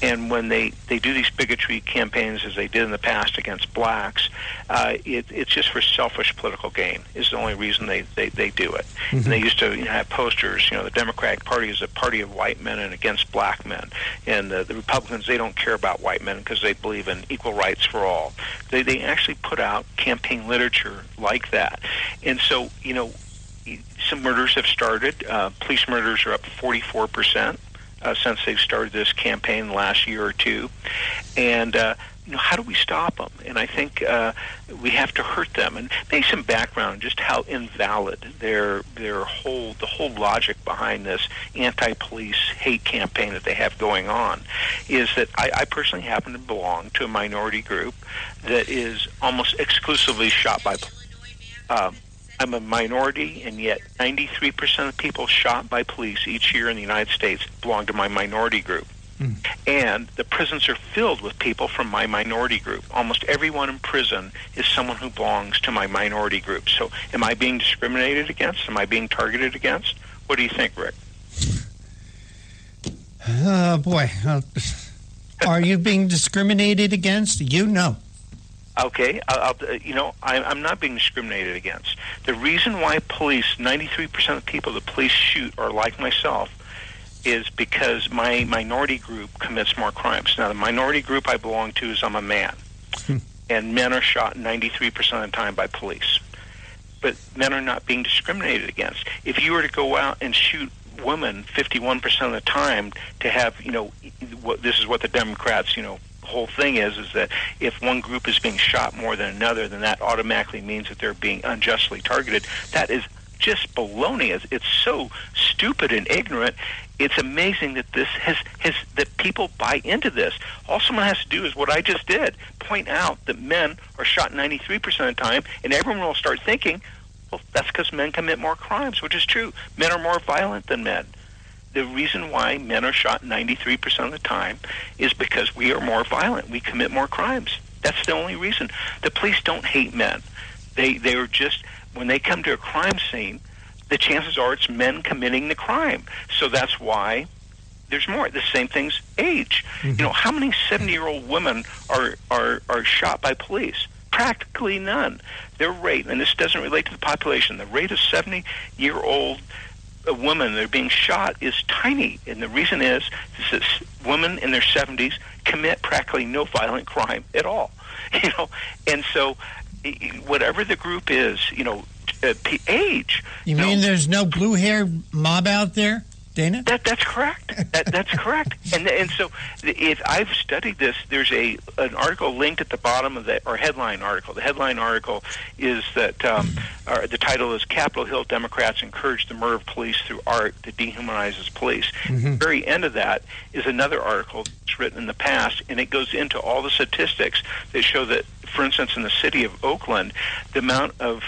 And when they do these bigotry campaigns, as they did in the past against blacks, it's just for selfish political gain is the only reason they do it. Mm-hmm. And they used to have posters, the Democratic Party is a party of white men and against black men. And the Republicans, they don't care about white men because they believe in equal rights for all. They actually put out campaign literature like that. And so, some murders have started. Police murders are up 44% since they've started this campaign last year or two. And, how do we stop them? And I think we have to hurt them. And maybe some background, just how invalid the whole logic behind this anti-police hate campaign that they have going on is that I personally happen to belong to a minority group that is almost exclusively shot by police. I'm a minority, and yet 93% of people shot by police each year in the United States belong to my minority group. And the prisons are filled with people from my minority group. Almost everyone in prison is someone who belongs to my minority group. So am I being discriminated against? Am I being targeted against? What do you think, Rick? Oh, boy. Are you being discriminated against? No. Okay, I'm not being discriminated against. The reason why police, 93% of the people the police shoot are like myself, is because my minority group commits more crimes. Now, the minority group I belong to is I'm a man, and men are shot 93% of the time by police. But men are not being discriminated against. If you were to go out and shoot women 51% of the time to have, this is what the Democrats, whole thing is that if one group is being shot more than another, then that automatically means that they're being unjustly targeted. That is just baloney. It's so stupid and ignorant. It's amazing that this has that people buy into this. All someone has to do is what I just did, point out that men are shot 93% of the time, and everyone will start thinking, well, that's because men commit more crimes, which is true. Men are more violent than men. The reason why men are shot 93% of the time is because we are more violent. We commit more crimes. That's the only reason. The police don't hate men. They are just, when they come to a crime scene, the chances are it's men committing the crime. So that's why there's more. The same thing's age. Mm-hmm. How many 70-year-old women are shot by police? Practically none. Their rate, and this doesn't relate to the population, the rate of 70-year-old women that are being shot is tiny. And the reason is that women in their 70s commit practically no violent crime at all. And so whatever the group is, age. You mean there's no blue-haired mob out there, Dana? That's correct. That's correct. And so if I've studied this, there's an article linked at the bottom of our headline article. The headline article is that the title is Capitol Hill Democrats Encourage the Murder of Police Through Art That Dehumanizes Police. Mm-hmm. The very end of that is another article that's written in the past, and it goes into all the statistics that show that, for instance, in the city of Oakland, the amount of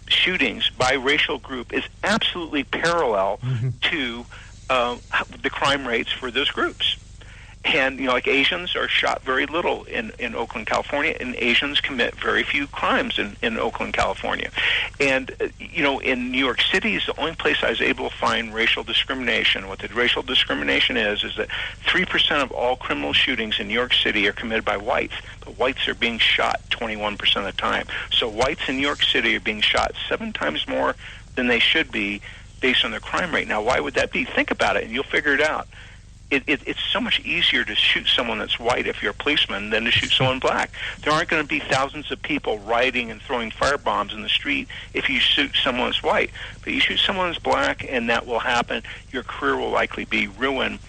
shootings by racial group is absolutely parallel to the crime rates for those groups. And, like Asians are shot very little in Oakland, California, and Asians commit very few crimes in Oakland, California. And, in New York City is the only place I was able to find racial discrimination. What the racial discrimination is that 3% of all criminal shootings in New York City are committed by whites, but whites are being shot 21% of the time. So whites in New York City are being shot 7 times more than they should be based on their crime rate. Now, why would that be? Think about it, and you'll figure it out. It's so much easier to shoot someone that's white if you're a policeman than to shoot someone black. There aren't going to be thousands of people rioting and throwing firebombs in the street if you shoot someone that's white. But you shoot someone that's black, and that will happen. Your career will likely be ruined.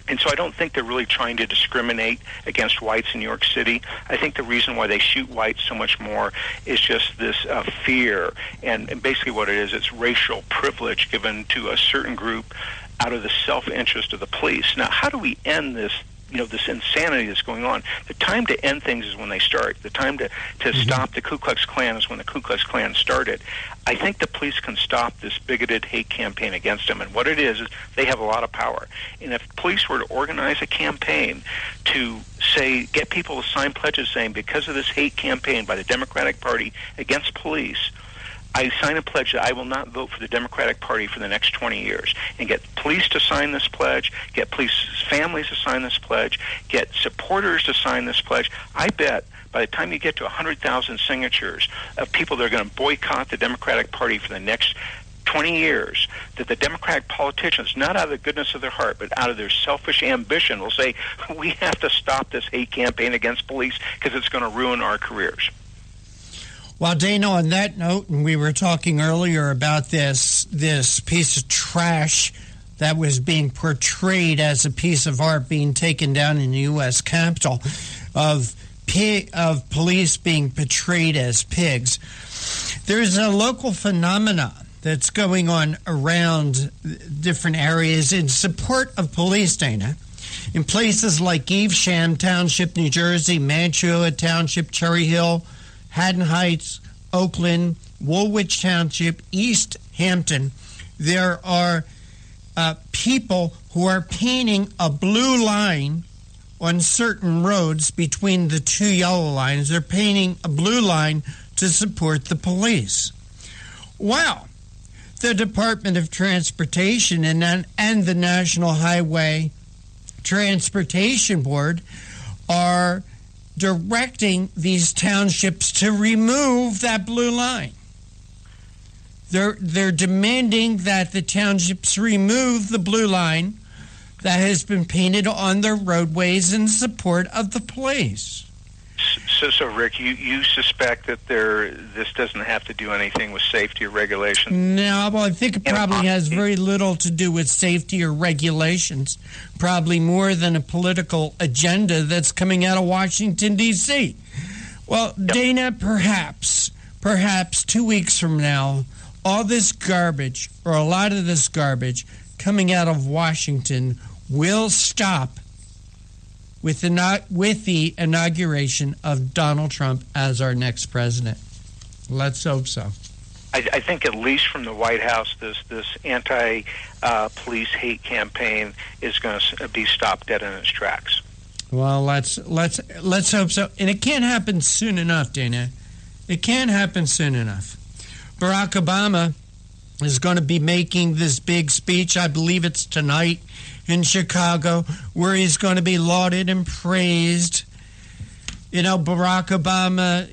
And so I don't think they're really trying to discriminate against whites in New York City. I think the reason why they shoot whites so much more is just this fear. And basically what it is, it's racial privilege given to a certain group out of the self-interest of the police. Now, how do we end this this insanity that's going on. The time to end things is when they start. The time to stop the Ku Klux Klan is when the Ku Klux Klan started. I think the police can stop this bigoted hate campaign against them. And what it is they have a lot of power. And if police were to organize a campaign to get people to sign pledges saying, because of this hate campaign by the Democratic Party against police, I sign a pledge that I will not vote for the Democratic Party for the next 20 years, and get police to sign this pledge, get police families to sign this pledge, get supporters to sign this pledge. I bet by the time you get to 100,000 signatures of people that are going to boycott the Democratic Party for the next 20 years, that the Democratic politicians, not out of the goodness of their heart, but out of their selfish ambition, will say, we have to stop this hate campaign against police because it's going to ruin our careers. Well, Dana, on that note, and we were talking earlier about this piece of trash that was being portrayed as a piece of art being taken down in the U.S. Capitol, of police being portrayed as pigs. There's a local phenomena that's going on around different areas in support of police, Dana. In places like Evesham Township, New Jersey, Mantua Township, Cherry Hill, Haddon Heights, Oakland, Woolwich Township, East Hampton, there are people who are painting a blue line on certain roads between the two yellow lines. They're painting a blue line to support the police. Well, the Department of Transportation and the National Highway Transportation Board are directing these townships to remove that blue line. They're demanding that the townships remove the blue line that has been painted on their roadways in support of the police. So Rick, you suspect that this doesn't have to do anything with safety or regulation? No, well, I think it probably has very little to do with safety or regulations, probably more than a political agenda that's coming out of Washington, D.C. Well, yep. Dana, perhaps 2 weeks from now, all this garbage, or a lot of this garbage coming out of Washington will stop with the inauguration of Donald Trump as our next president. Let's hope so. I think at least from the White House, this anti-police hate campaign is going to be stopped dead in its tracks. Well, let's hope so. And it can't happen soon enough, Dana. It can't happen soon enough. Barack Obama is going to be making this big speech. I believe it's tonight in Chicago, where he's going to be lauded and praised. Barack Obama,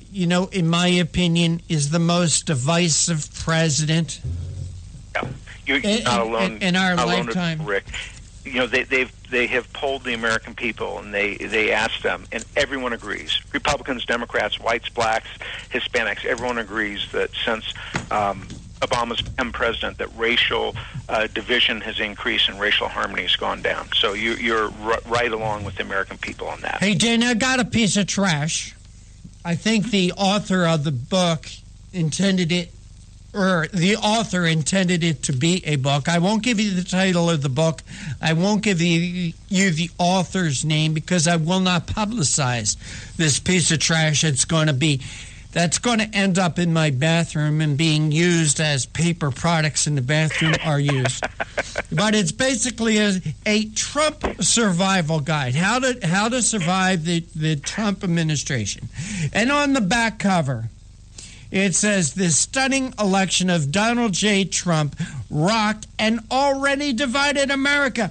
in my opinion, is the most divisive president. Yeah. You're not alone in our lifetime, Rick. They have polled the American people, and they asked them, and everyone agrees. Republicans, Democrats, whites, blacks, Hispanics, everyone agrees that since Obama's become president, that racial division has increased and racial harmony has gone down. So you're right along with the American people on that. Hey, Dana, I got a piece of trash. I think the author of the book intended it to be a book. I won't give you the title of the book. I won't give you the author's name because I will not publicize this piece of trash. That's going to end up in my bathroom and being used as paper products in the bathroom are used. But it's basically a Trump survival guide, how to survive the Trump administration. And on the back cover, it says, "The stunning election of Donald J. Trump rocked an already divided America."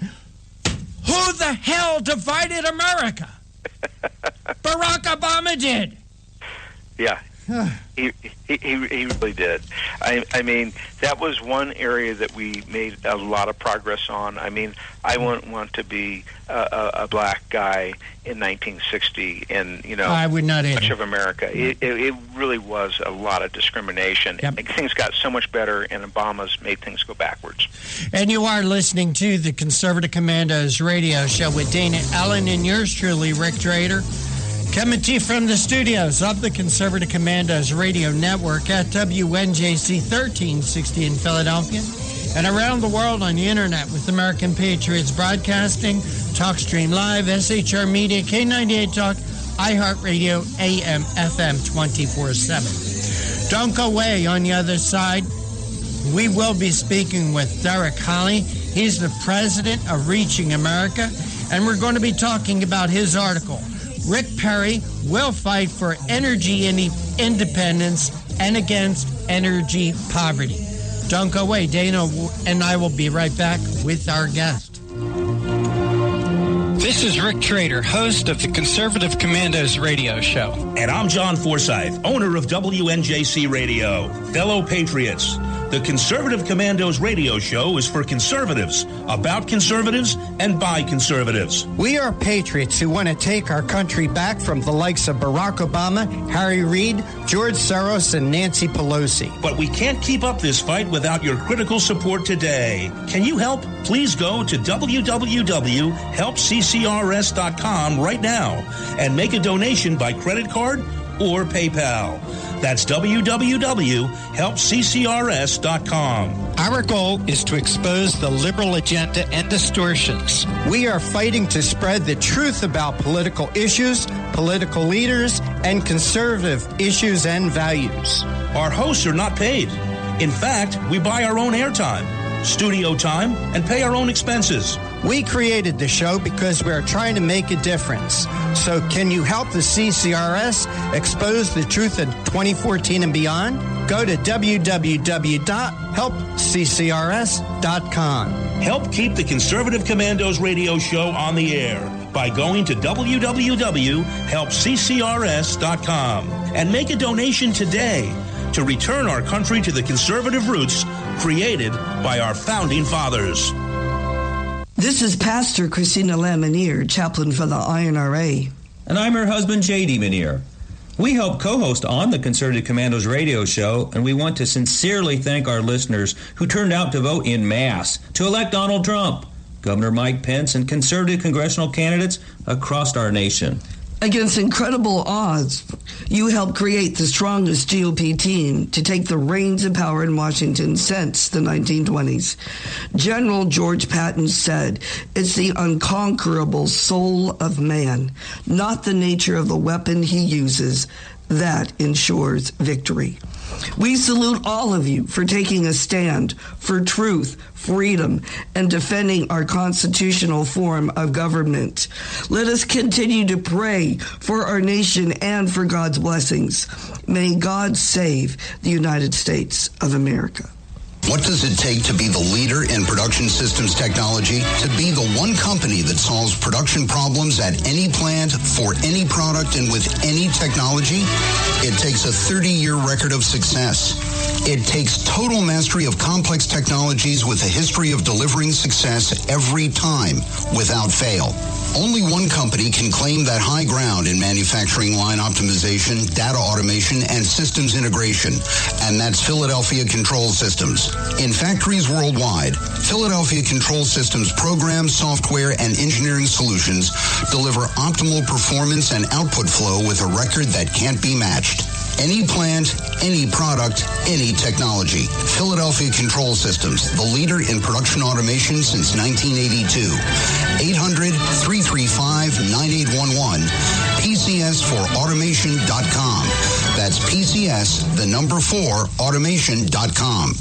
Who the hell divided America? Barack Obama did. Yeah. He really did. I mean, that was one area that we made a lot of progress on. I mean, I wouldn't want to be a black guy in 1960 in, I would not much of America. It really was a lot of discrimination. Yep. Things got so much better, and Obama's made things go backwards. And you are listening to the Conservative Commandos radio show with Dana Allen and yours truly, Rick Trader. Coming to you from the studios of the Conservative Commandos Radio Network at WNJC 1360 in Philadelphia, and around the world on the internet with American Patriots Broadcasting, TalkStream Live, SHR Media, K98 Talk, iHeartRadio, AM, FM 24/7. Don't go away. On the other side, we will be speaking with Derek Holley. He's the president of Reaching America, and we're going to be talking about his article, Rick Perry Will Fight for Energy Independence and Against Energy Poverty. Don't go away. Dana and I will be right back with our guest. This is Rick Trader, host of the Conservative Commandos radio show. And I'm John Forsyth, owner of WNJC Radio. Fellow patriots, the Conservative Commandos radio show is for conservatives, about conservatives, and by conservatives. We are patriots who want to take our country back from the likes of Barack Obama, Harry Reid, George Soros, and Nancy Pelosi. But we can't keep up this fight without your critical support today. Can you help? Please go to www.helpccrs.com right now and make a donation by credit card or PayPal. That's www.helpccrs.com. Our goal is to expose the liberal agenda and distortions. We are fighting to spread the truth about political issues, political leaders, and conservative issues and values. Our hosts are not paid. In fact, we buy our own airtime, studio time, and pay our own expenses. We created the show because we are trying to make a difference. So can you help the CCRS expose the truth in 2014 and beyond? Go to www.helpccrs.com. Help keep the Conservative Commandos radio show on the air by going to www.helpccrs.com and make a donation today to return our country to the conservative roots created by our founding fathers. This is Pastor Christina Lamanier, chaplain for the INRA. And I'm her husband, J.D. Manier. We help co-host on the Conservative Commandos radio show, and we want to sincerely thank our listeners who turned out to vote in mass to elect Donald Trump, Governor Mike Pence, and conservative congressional candidates across our nation. Against incredible odds, you helped create the strongest GOP team to take the reins of power in Washington since the 1920s. General George Patton said, "It's the unconquerable soul of man, not the nature of the weapon he uses, that ensures victory." We salute all of you for taking a stand for truth, freedom, and defending our constitutional form of government. Let us continue to pray for our nation and for God's blessings. May God save the United States of America. What does it take to be the leader in production systems technology? To be the one company that solves production problems at any plant, for any product, and with any technology? It takes a 30-year record of success. It takes total mastery of complex technologies with a history of delivering success every time, without fail. Only one company can claim that high ground in manufacturing line optimization, data automation, and systems integration, and that's Philadelphia Control Systems. In factories worldwide, Philadelphia Control Systems programs, software, and engineering solutions deliver optimal performance and output flow with a record that can't be matched. Any plant, any product, any technology. Philadelphia Control Systems, the leader in production automation since 1982. 800-335-9811. PCS4automation.com. That's PCS, the number 4, automation.com.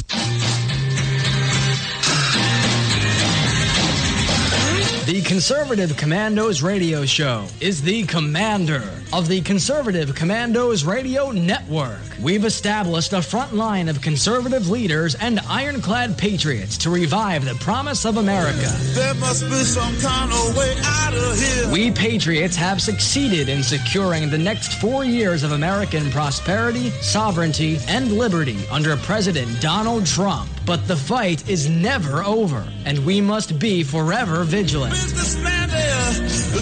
The Conservative Commandos radio show is the commander of the Conservative Commandos radio network. We've established a front line of conservative leaders and ironclad patriots to revive the promise of America. There must be some kind of way out of here. We patriots have succeeded in securing the next 4 years of American prosperity, sovereignty, and liberty under President Donald Trump. But the fight is never over, and we must be forever vigilant. Businessman there,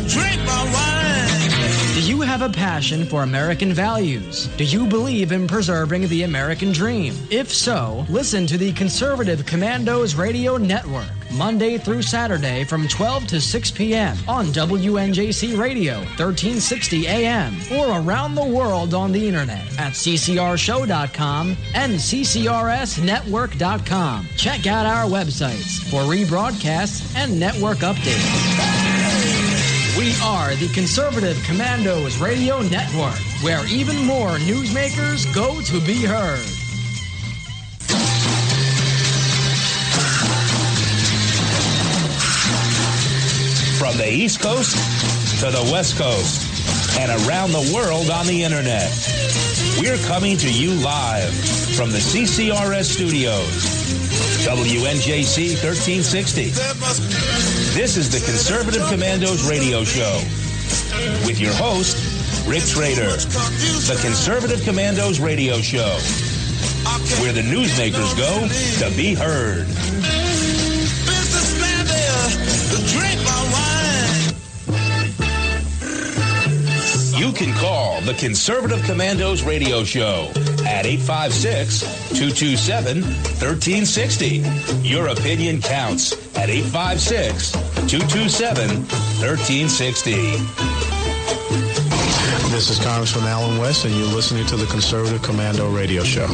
drink my wine. Do you have a passion for American values? Do you believe in preserving the American dream? If so, listen to the Conservative Commandos Radio Network, Monday through Saturday from 12 to 6 p.m. on WNJC Radio, 1360 AM, or around the world on the internet at ccrshow.com and ccrsnetwork.com. Check out our websites for rebroadcasts and network updates. We are the Conservative Commandos Radio Network, where even more newsmakers go to be heard. From the East Coast to the West Coast and around the world on the internet, we're coming to you live from the CCRS studios. WNJC 1360. This is the Conservative Commandos Radio Show with your host, Rick Trader. The Conservative Commandos Radio Show, where the newsmakers go to be heard. Businessman there, drink my wine. You can call the Conservative Commandos Radio Show at 856-227-1360. Your opinion counts at 856-227-1360. This is Congressman Alan West, and you're listening to the Conservative Commando Radio Show.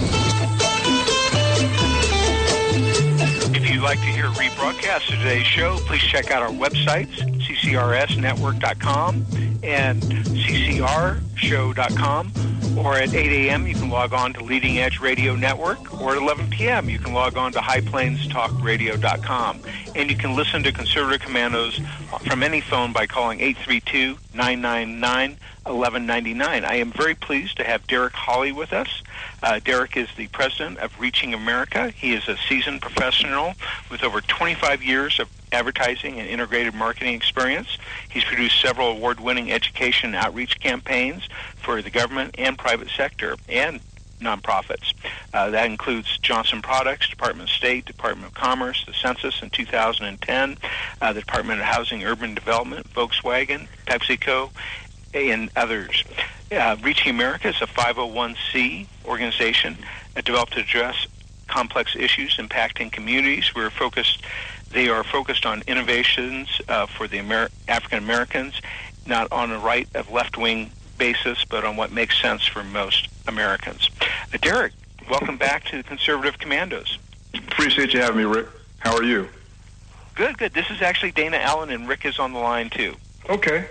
If you'd like to hear a rebroadcast of today's show, please check out our websites, ccrsnetwork.com and ccrshow.com. Or at 8 a.m., you can log on to Leading Edge Radio Network. Or at 11 p.m., you can log on to highplanestalkradio.com. And you can listen to Conservative Commandos from any phone by calling 832-999-1199. I am very pleased to have Derek Hawley with us. Derek is the president of Reaching America. He is a seasoned professional with over 25 years of advertising and integrated marketing experience. He's produced several award-winning education and outreach campaigns for the government and private sector and nonprofits. That includes Johnson Products, Department of State, Department of Commerce, the Census in 2010, the Department of Housing and Urban Development, Volkswagen, PepsiCo, and others. Reaching America is a 501c organization developed to address complex issues impacting communities. They are focused on innovations for the African Americans, not on a right of left-wing basis, but on what makes sense for most Americans. Derek, welcome back to the Conservative Commandos. Appreciate you having me, Rick. How are you? Good. This is actually Dana Allen, and Rick is on the line, too. Okay.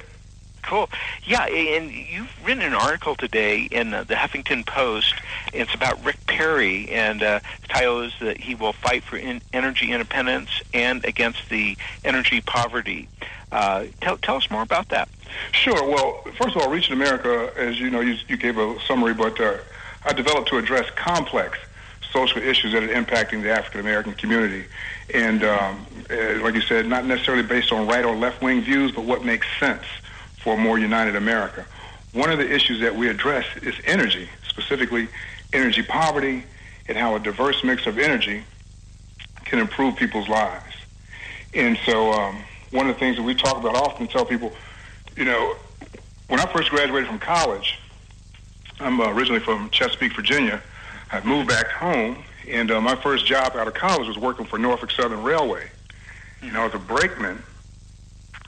Cool. Yeah, and you've written an article today in the Huffington Post. It's about Rick Perry, and the title is that he will fight for energy independence and against the energy poverty. Tell us more about that. Sure. Well, first of all, Reaching America, as you know, you gave a summary, but I developed to address complex social issues that are impacting the African American community. And like you said, not necessarily based on right or left-wing views, but what makes sense for a more united America. One of the issues that we address is energy, specifically energy poverty, and how a diverse mix of energy can improve people's lives. And so one of the things that we talk about often, tell people, you know, when I first graduated from college, I'm originally from Chesapeake, Virginia. I moved back home, and my first job out of college was working for Norfolk Southern Railway. You know, I was a brakeman,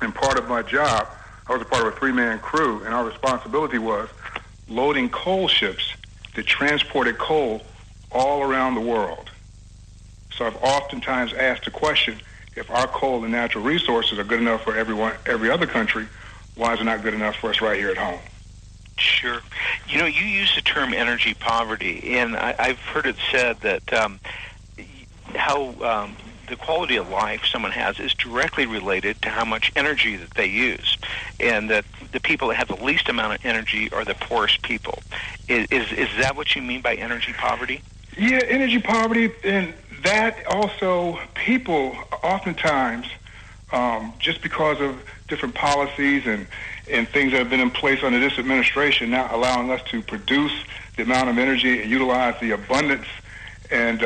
and part of my job, I was a part of a three-man crew, and our responsibility was loading coal ships that transported coal all around the world. So I've oftentimes asked the question, if our coal and natural resources are good enough for every other country, why is it not good enough for us right here at home? Sure. You know, you use the term energy poverty, and I've heard it said that how the quality of life someone has is directly related to how much energy that they use, and that the people that have the least amount of energy are the poorest people. Is that what you mean by energy poverty? Yeah, energy poverty, and that also people oftentimes, just because of different policies and things that have been in place under this administration, not allowing us to produce the amount of energy and utilize the abundance. And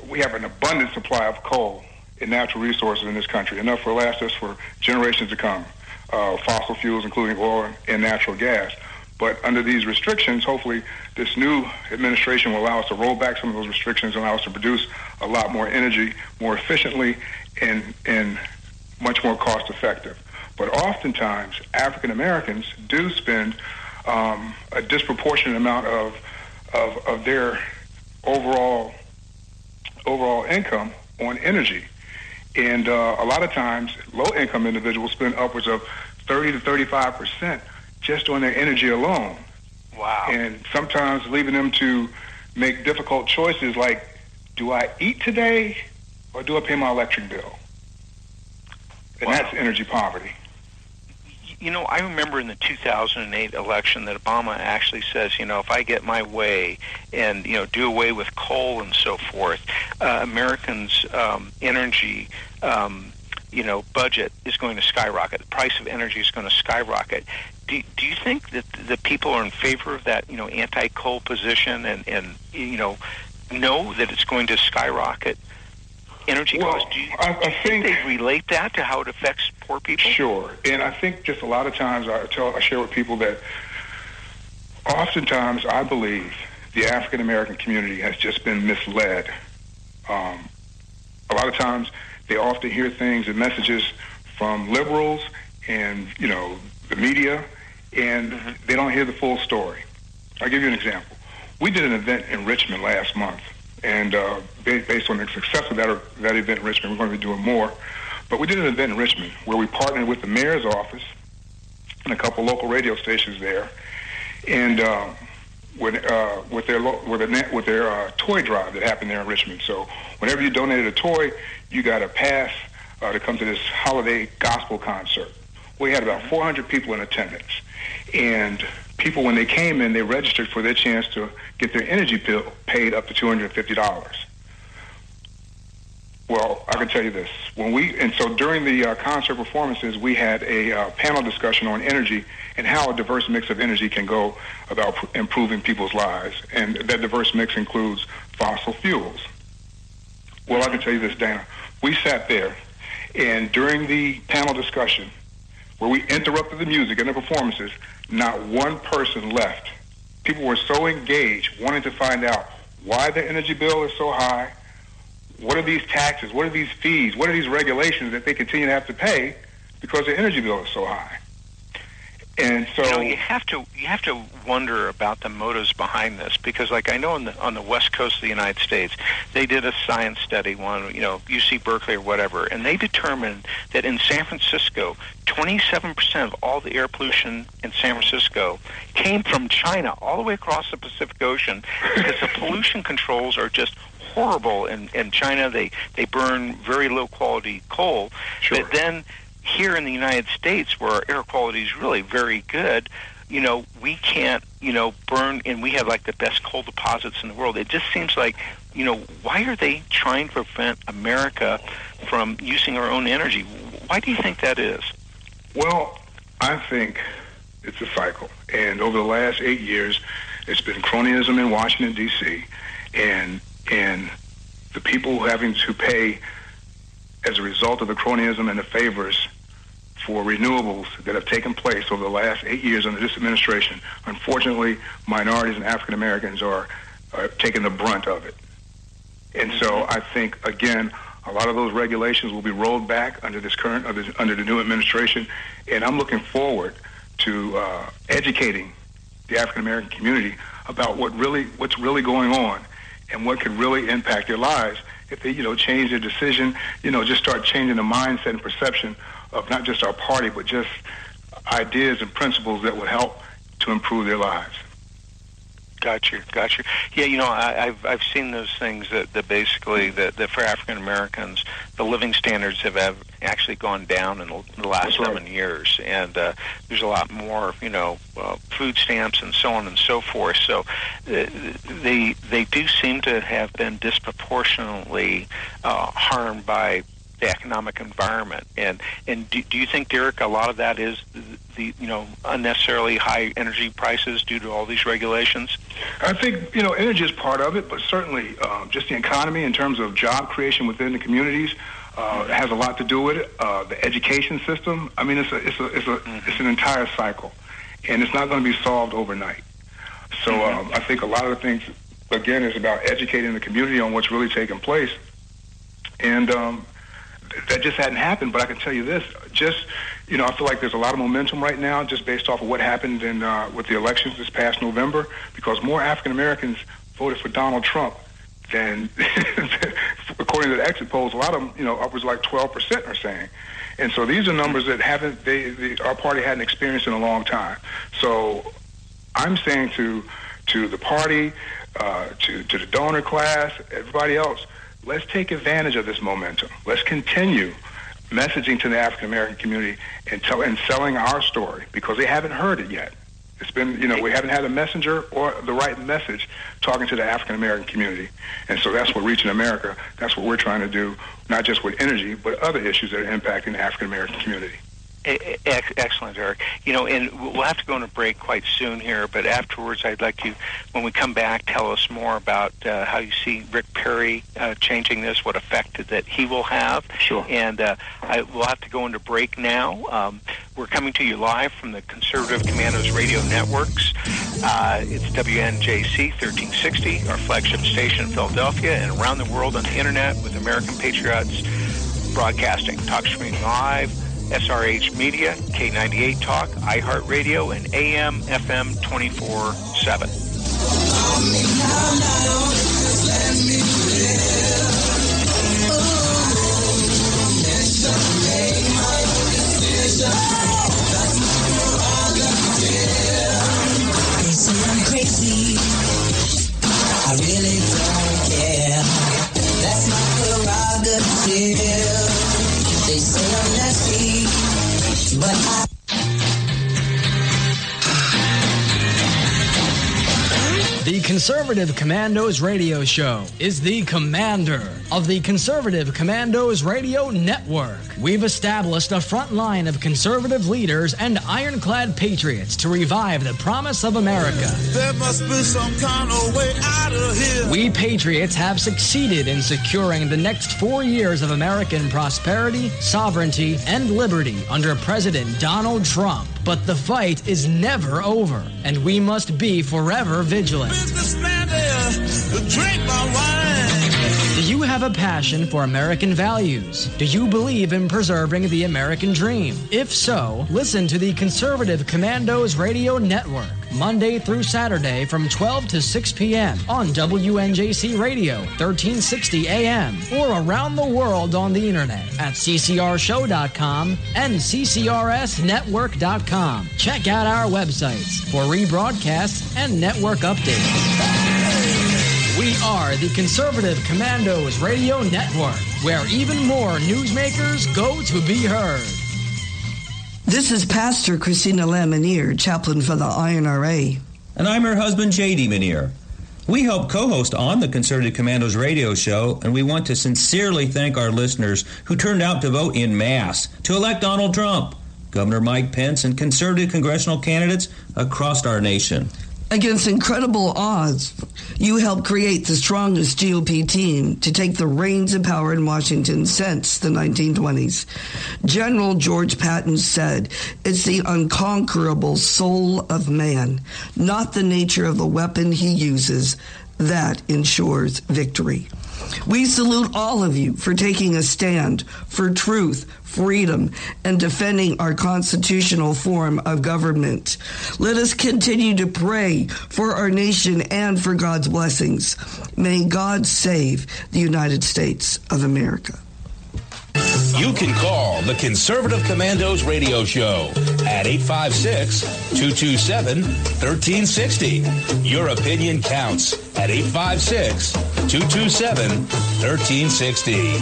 we have an abundant supply of coal and natural resources in this country, enough to last us for generations to come, fossil fuels, including oil and natural gas. But under these restrictions, hopefully this new administration will allow us to roll back some of those restrictions and allow us to produce a lot more energy more efficiently and much more cost effective. But oftentimes, African Americans do spend a disproportionate amount of their overall income on energy. And a lot of times, low-income individuals spend upwards of 30 to 35% just on their energy alone. Wow. And sometimes leaving them to make difficult choices like, do I eat today or do I pay my electric bill? And Wow. that's energy poverty. You know, I remember in the 2008 election that Obama actually says, you know, if I get my way and, you know, do away with coal and so forth, Americans' energy, budget is going to skyrocket. The price of energy is going to skyrocket. Do you think that the people are in favor of that, you know, anti-coal position and know that it's going to skyrocket energy costs? Do you think they relate that to how it affects poor people? Sure. And I think just a lot of times I share with people that oftentimes I believe the African American community has just been misled. A lot of times they often hear things and messages from liberals and, you know, the media, and they don't hear the full story. I'll give you an example. We did an event in Richmond last month, and based on the success of that event in Richmond, we're going to be doing more. But we did an event in Richmond where we partnered with the mayor's office and a couple local radio stations there, and with their toy drive that happened there in Richmond. So whenever you donated a toy, you got a pass to come to this holiday gospel concert. We had about 400 people in attendance, and people, when they came in, they registered for their chance to get their energy bill paid up to $250. Well, I can tell you this. So during the concert performances, we had a panel discussion on energy and how a diverse mix of energy can go about improving people's lives. And that diverse mix includes fossil fuels. Well, I can tell you this, Dana. We sat there, and during the panel discussion, where we interrupted the music and the performances, not one person left. People were so engaged, wanting to find out why their energy bill is so high, what are these taxes, what are these fees, what are these regulations that they continue to have to pay because their energy bill is so high. And so you have to wonder about the motives behind this, because, like, I know on the west coast of the United States, they did a science study, UC Berkeley or whatever, and they determined that in San Francisco, 27% of all the air pollution in San Francisco came from China, all the way across the Pacific Ocean, because the pollution controls are just horrible in China. They burn very low quality coal, Sure. But then here in the United States, where our air quality is really very good, we can't, burn, and we have like the best coal deposits in the world. It just seems like, why are they trying to prevent America from using our own energy? Why do you think that is? Well, I think it's a cycle. And over the last 8 years, it's been cronyism in Washington, D.C., and the people having to pay as a result of the cronyism and the favors for renewables that have taken place over the last 8 years under this administration. Unfortunately, minorities and African Americans are taking the brunt of it. And so I think, again, a lot of those regulations will be rolled back under the new administration, and I'm looking forward to educating the African American community about what's really going on and what could really impact their lives if they, change their decision, just start changing the mindset and perception of not just our party, but just ideas and principles that would help to improve their lives. Gotcha. Yeah, I've seen those things that basically that for African Americans, the living standards have actually gone down in the last 7 years, and there's a lot more, food stamps and so on and so forth. So they do seem to have been disproportionately harmed by the economic environment. And do you think, Derek, a lot of that is the unnecessarily high energy prices due to all these regulations? I think energy is part of it, but certainly just the economy in terms of job creation within the communities has a lot to do with it. The education system. I mean, it's an entire cycle, and it's not going to be solved overnight. So I think a lot of the things, again, is about educating the community on what's really taking place. And that just hadn't happened, but I can tell you this, I feel like there's a lot of momentum right now just based off of what happened with the elections this past November, because more African Americans voted for Donald Trump than, according to the exit polls, a lot of them, upwards like 12% are saying. And so these are numbers that our party hadn't experienced in a long time. So I'm saying to the party, to the donor class, everybody else, let's take advantage of this momentum. Let's continue messaging to the African American community and selling our story, because they haven't heard it yet. It's been, we haven't had a messenger or the right message talking to the African American community. And so that's what Reaching America, that's what we're trying to do, not just with energy, but other issues that are impacting the African American community. Excellent, Eric. And we'll have to go on a break quite soon here, but afterwards I'd like you, when we come back, tell us more about how you see Rick Perry changing this, what effect that he will have. Sure. And we'll have to go into break now. We're coming to you live from the Conservative Commandos radio networks. It's WNJC 1360, our flagship station in Philadelphia, and around the world on the internet with American Patriots Broadcasting, TalkStream Live, SRH Media, K98 Talk, iHeartRadio, and AM, FM 24/7. They say I'm crazy, I really don't care. That's my prerogative. They say I'm nasty, but I... The Conservative Commandos Radio Show is the commander of the Conservative Commandos Radio Network. We've established a front line of conservative leaders and ironclad patriots to revive the promise of America. There must be some kind of way out of here. We patriots have succeeded in securing the next 4 years of American prosperity, sovereignty, and liberty under President Donald Trump. But the fight is never over, and we must be forever vigilant. Businessman there to drink my wine. Do you have a passion for American values? Do you believe in preserving the American dream? If so, listen to the Conservative Commandos Radio Network, Monday through Saturday from 12 to 6 p.m. on WNJC Radio, 1360 AM, or around the world on the internet at ccrshow.com and ccrsnetwork.com. Check out our websites for rebroadcasts and network updates. We are the Conservative Commandos Radio Network, where even more newsmakers go to be heard. This is Pastor Christina Lamanier, chaplain for the INRA. And I'm her husband, J.D. Manier. We help co-host on the Conservative Commandos radio show, and we want to sincerely thank our listeners who turned out to vote in mass to elect Donald Trump, Governor Mike Pence, and conservative congressional candidates across our nation. Against incredible odds, you helped create the strongest GOP team to take the reins of power in Washington since the 1920s. General George Patton said, "It's the unconquerable soul of man, not the nature of the weapon he uses, that ensures victory." We salute all of you for taking a stand for truth, freedom, and defending our constitutional form of government. Let us continue to pray for our nation and for God's blessings. May God save the United States of America. You can call the Conservative Commandos radio show at 856-227-1360. Your opinion counts at 856-227-1360.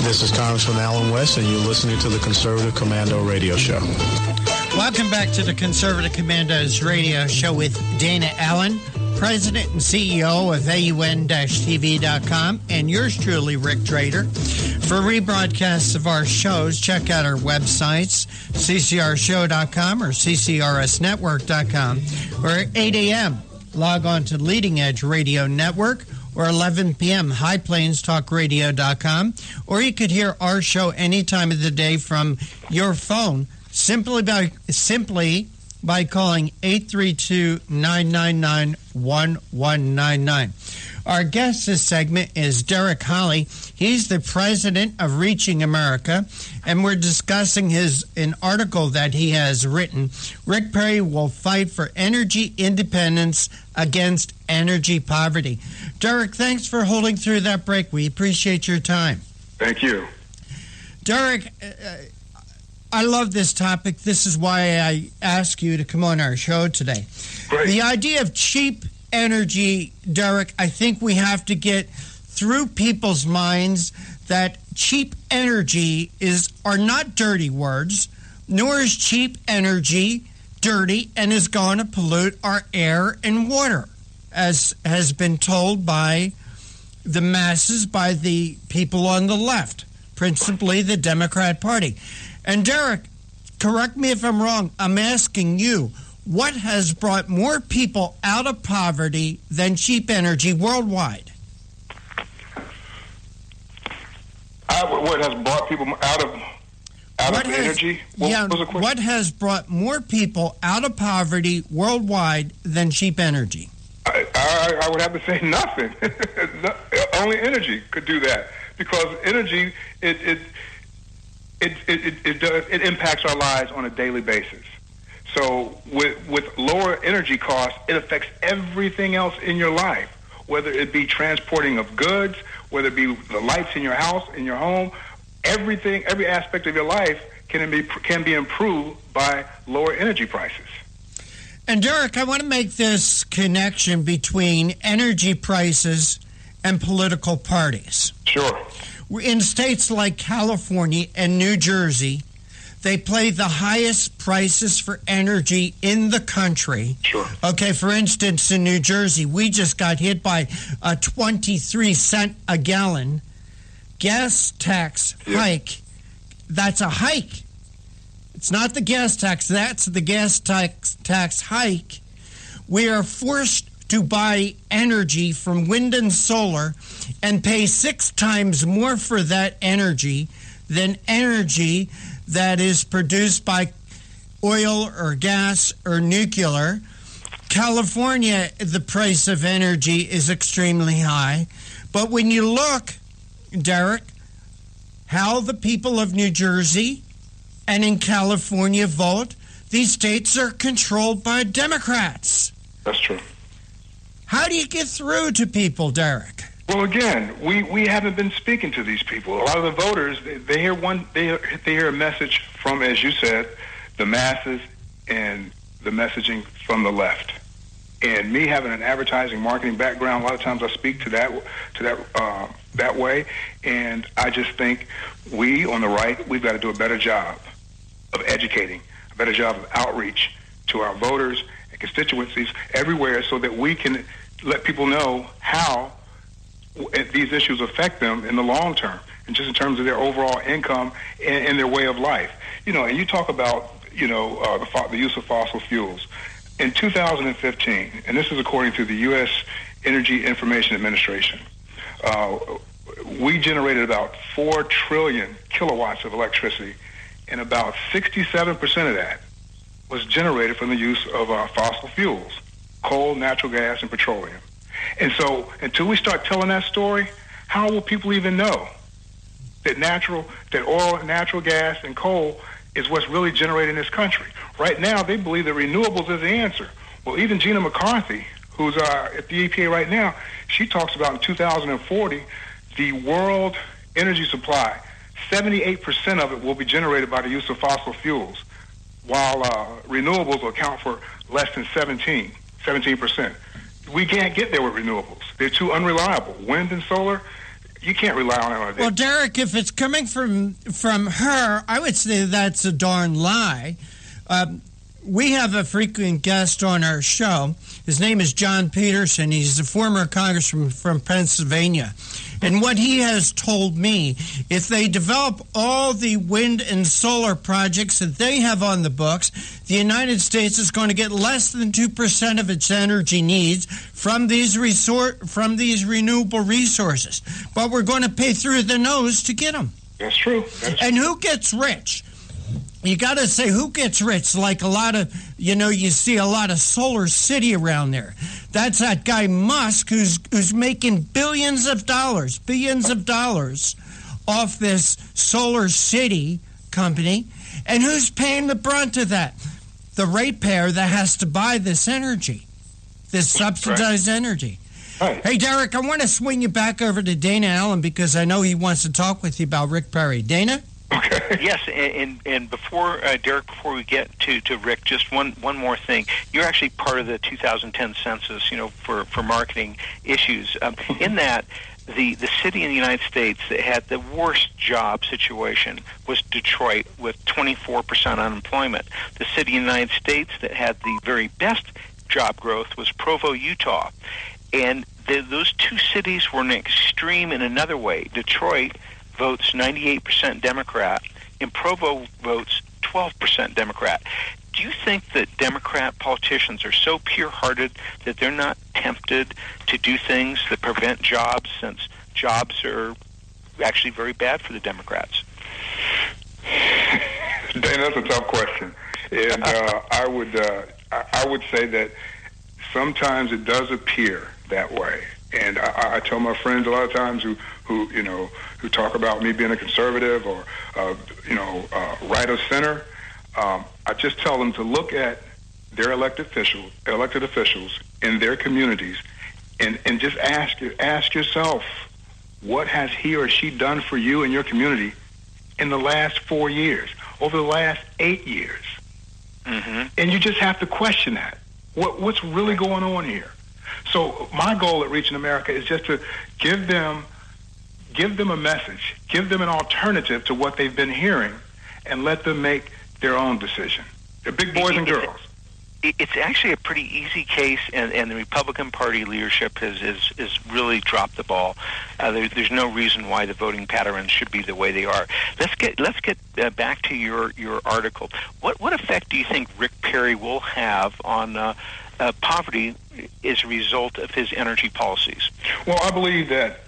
This is Congressman Alan West, and you're listening to the Conservative Commando Radio Show. Welcome back to the Conservative Commandos Radio Show with Dana Allen, President and CEO of AUN-TV.com, and yours truly, Rick Trader. For rebroadcasts of our shows, check out our websites, ccrshow.com or ccrsnetwork.com, or at 8 a.m., log on to Leading Edge Radio Network, or 11 p.m., highplains.talkradio.com, or you could hear our show any time of the day from your phone, simply by calling 832-999-1199. Our guest this segment is Derek Holley. He's the president of Reaching America, and we're discussing an article that he has written. Rick Perry will fight for energy independence against energy poverty. Derek, thanks for holding through that break. We appreciate your time. Thank you. Derek, I love this topic. This is why I asked you to come on our show today. Great. The idea of cheap energy, Derek, I think we have to get through people's minds that cheap energy are not dirty words, nor is cheap energy dirty and is going to pollute our air and water, as has been told by the masses, by the people on the left, principally the Democrat Party. And Derek, correct me if I'm wrong, I'm asking you, what has brought more people out of poverty than cheap energy worldwide? What has brought people out of energy? What has brought more people out of poverty worldwide than cheap energy? I would have to say nothing. Only energy could do that, because energy it impacts our lives on a daily basis. So with lower energy costs, it affects everything else in your life, whether it be transporting of goods, whether it be the lights in your house, in your home. Everything, every aspect of your life can be improved by lower energy prices. And Derek, I want to make this connection between energy prices and political parties. Sure. In states like California and New Jersey, they pay the highest prices for energy in the country. Sure. Okay, for instance, in New Jersey, we just got hit by a 23 cent a gallon gas tax hike. That's a hike. It's not the gas tax. That's the gas tax hike. We are forced to buy energy from wind and solar and pay 6 times more for that energy than energy that is produced by oil or gas or nuclear. California, the price of energy is extremely high. But when you look, Derek, how the people of New Jersey and in California vote, these states are controlled by Democrats. That's true. How do you get through to people, Derek? Well, again, we haven't been speaking to these people. A lot of the voters, they hear a message from, as you said, the masses and the messaging from the left. And me having an advertising marketing background, a lot of times I speak to that way. And I just think we on the right, we've got to do a better job of educating, a better job of outreach to our voters and constituencies everywhere, so that we can let people know how these issues affect them in the long term, and just in terms of their overall income and their way of life. You know, and you talk about, the use of fossil fuels. In 2015, and this is according to the U.S. Energy Information Administration, we generated about 4 trillion kilowatts of electricity, and about 67% of that was generated from the use of fossil fuels, coal, natural gas, and petroleum. And so until we start telling that story, how will people even know that oil, natural gas, and coal is what's really generating this country? Right now, they believe that renewables is the answer. Well, even Gina McCarthy, who's at the EPA right now, she talks about in 2040, the world energy supply, 78% of it will be generated by the use of fossil fuels, while renewables will account for less than 17%. We can't get there with renewables. They're too unreliable. Wind and solar, you can't rely on it on a day. Well, Derek, if it's coming from her, I would say that's a darn lie. We have a frequent guest on our show. His name is John Peterson. He's a former congressman from Pennsylvania. And what he has told me, if they develop all the wind and solar projects that they have on the books, the United States is going to get less than 2% of its energy needs from these renewable resources. But we're going to pay through the nose to get them. That's true. And who gets rich? you got to say who gets rich. Like a lot of, you see a lot of Solar City around there. That's that guy Musk who's making billions of dollars off this Solar City company. And who's paying the brunt of that? The ratepayer that has to buy this energy, this subsidized energy. Right. Hey, Derek, I want to swing you back over to Dana Allen because I know he wants to talk with you about Rick Perry. Dana? Okay. Yes, and before, Derek, before we get to Rick, just one more thing. You're actually part of the 2010 census, for marketing issues. In that, the city in the United States that had the worst job situation was Detroit with 24% unemployment. The city in the United States that had the very best job growth was Provo, Utah. And those two cities were an extreme in another way. Detroit votes 98% Democrat, and Provo votes 12% Democrat. Do you think that Democrat politicians are so pure-hearted that they're not tempted to do things that prevent jobs, since jobs are actually very bad for the Democrats? Dan, that's a tough question, and I would say that sometimes it does appear that way. And I tell my friends a lot of times who talk about me being a conservative or right of center. I just tell them to look at their elected officials in their communities, and just ask yourself, what has he or she done for you and your community in the last 4 years, over the last 8 years? Mm-hmm. And you just have to question that. What's really going on here? So my goal at Reaching America is just to give them a message, give them an alternative to what they've been hearing, and let them make their own decision. They're big boys and girls. It's actually a pretty easy case, and the Republican Party leadership has really dropped the ball. There's no reason why the voting patterns should be the way they are. Let's get back to your article. What effect do you think Rick Perry will have on poverty as a result of his energy policies? Well, I believe that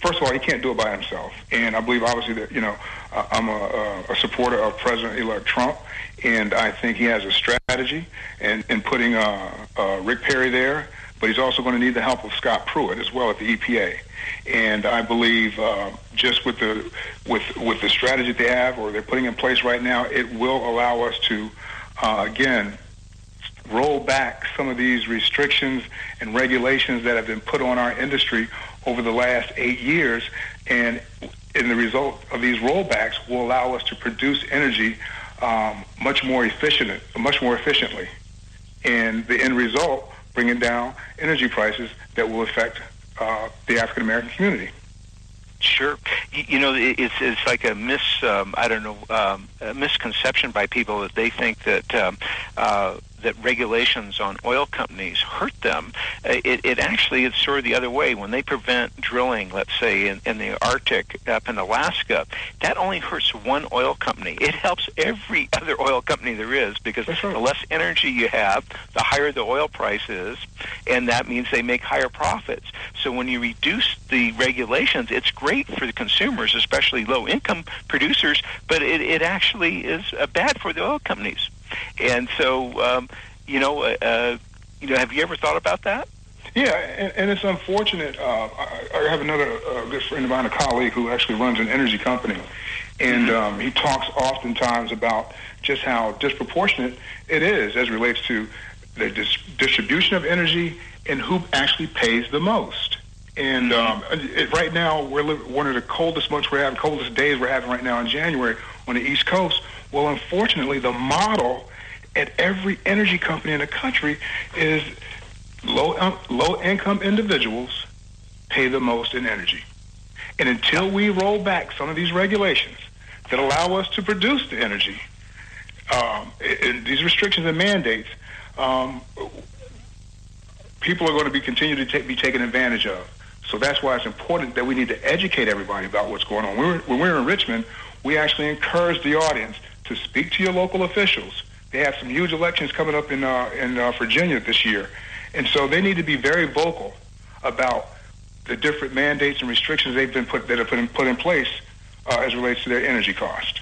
first of all, he can't do it by himself, and I believe obviously that I'm a supporter of President-elect Trump, and I think he has a strategy in putting Rick Perry there, but he's also going to need the help of Scott Pruitt as well at the EPA. And I believe just with the strategy they have or they're putting in place right now, it will allow us to again roll back some of these restrictions and regulations that have been put on our industry over the last 8 years, and in the result of these rollbacks will allow us to produce energy much more efficiently, and the end result bringing down energy prices that will affect the African American community. Sure, it's like a misconception by people that they think that that regulations on oil companies hurt them. It actually is sort of the other way. When they prevent drilling, let's say in the Arctic up in Alaska, that only hurts one oil company. It helps every other oil company there is, because the less energy you have, the higher the oil price is, and that means they make higher profits. So when you reduce the regulations, it's great for the consumers, especially low-income producers, but it actually is bad for the oil companies. And so, have you ever thought about that? Yeah, and it's unfortunate. I have another good friend of mine, a colleague who actually runs an energy company, and he talks oftentimes about just how disproportionate it is as it relates to the distribution of energy and who actually pays the most. And right now, we're living one of the coldest months we're having, coldest days we're having right now in January on the East Coast. Well, unfortunately, the model at every energy company in the country is low-income individuals pay the most in energy. And until we roll back some of these regulations that allow us to produce the energy, and these restrictions and mandates, people are going to be continued to be taken advantage of. So that's why it's important that we need to educate everybody about what's going on. When we're in Richmond, we actually encourage the audience to speak to your local officials. They have some huge elections coming up in Virginia this year, and so they need to be very vocal about the different mandates and restrictions that have been put in place as it relates to their energy cost.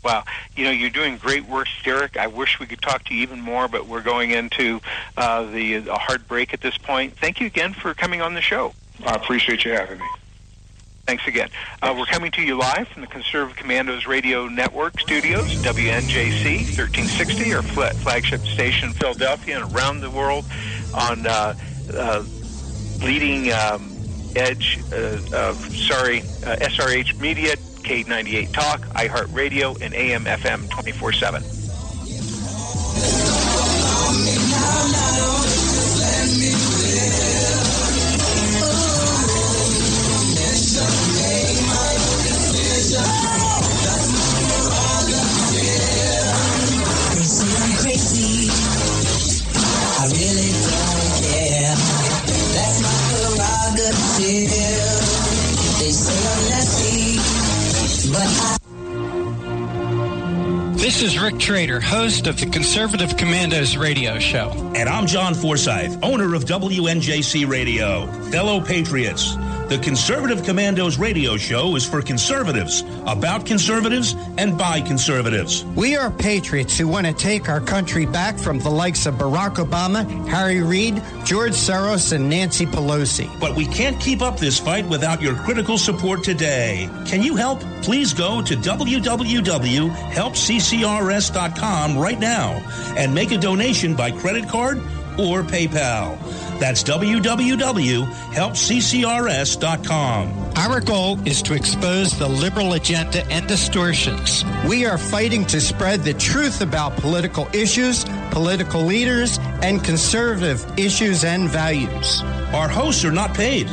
Wow. You're doing great work, Derek. I wish we could talk to you even more, but we're going into a hard break at this point. Thank you again for coming on the show. I appreciate you having me. Thanks again. We're coming to you live from the Conservative Commandos Radio Network studios, WNJC 1360, our flagship station in Philadelphia and around the world on leading edge, SRH Media, K98 Talk, iHeartRadio, and AM FM 24/7. They say I'm crazy, I really don't care. That's my prerogative. They say I'm nasty, but This is Rick Trader, host of the Conservative Commandos radio show. And I'm John Forsyth, owner of WNJC Radio. Fellow patriots, the Conservative Commandos radio show is for conservatives, about conservatives, and by conservatives. We are patriots who want to take our country back from the likes of Barack Obama, Harry Reid, George Soros, and Nancy Pelosi. But we can't keep up this fight without your critical support today. Can you help? Please go to www.helpccrs.com right now and make a donation by credit card or PayPal. That's www.helpccrs.com. Our goal is to expose the liberal agenda and distortions. We are fighting to spread the truth about political issues, political leaders, and conservative issues and values. Our hosts are not paid.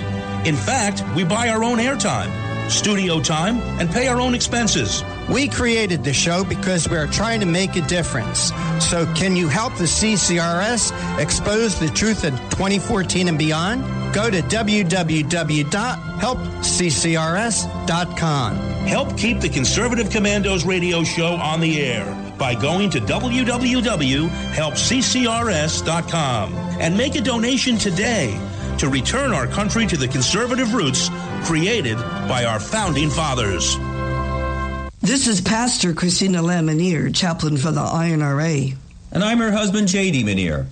In fact, we buy our own airtime, studio time, and pay our own expenses. We created the show because we are trying to make a difference. So can you help the CCRS expose the truth in 2014 and beyond? Go to www.helpccrs.com. Help keep the Conservative Commandos radio show on the air by going to www.helpccrs.com and make a donation today to return our country to the conservative roots created by our founding fathers. This is Pastor Christina Lamanier, chaplain for the INRA. And I'm her husband, J.D. Manier.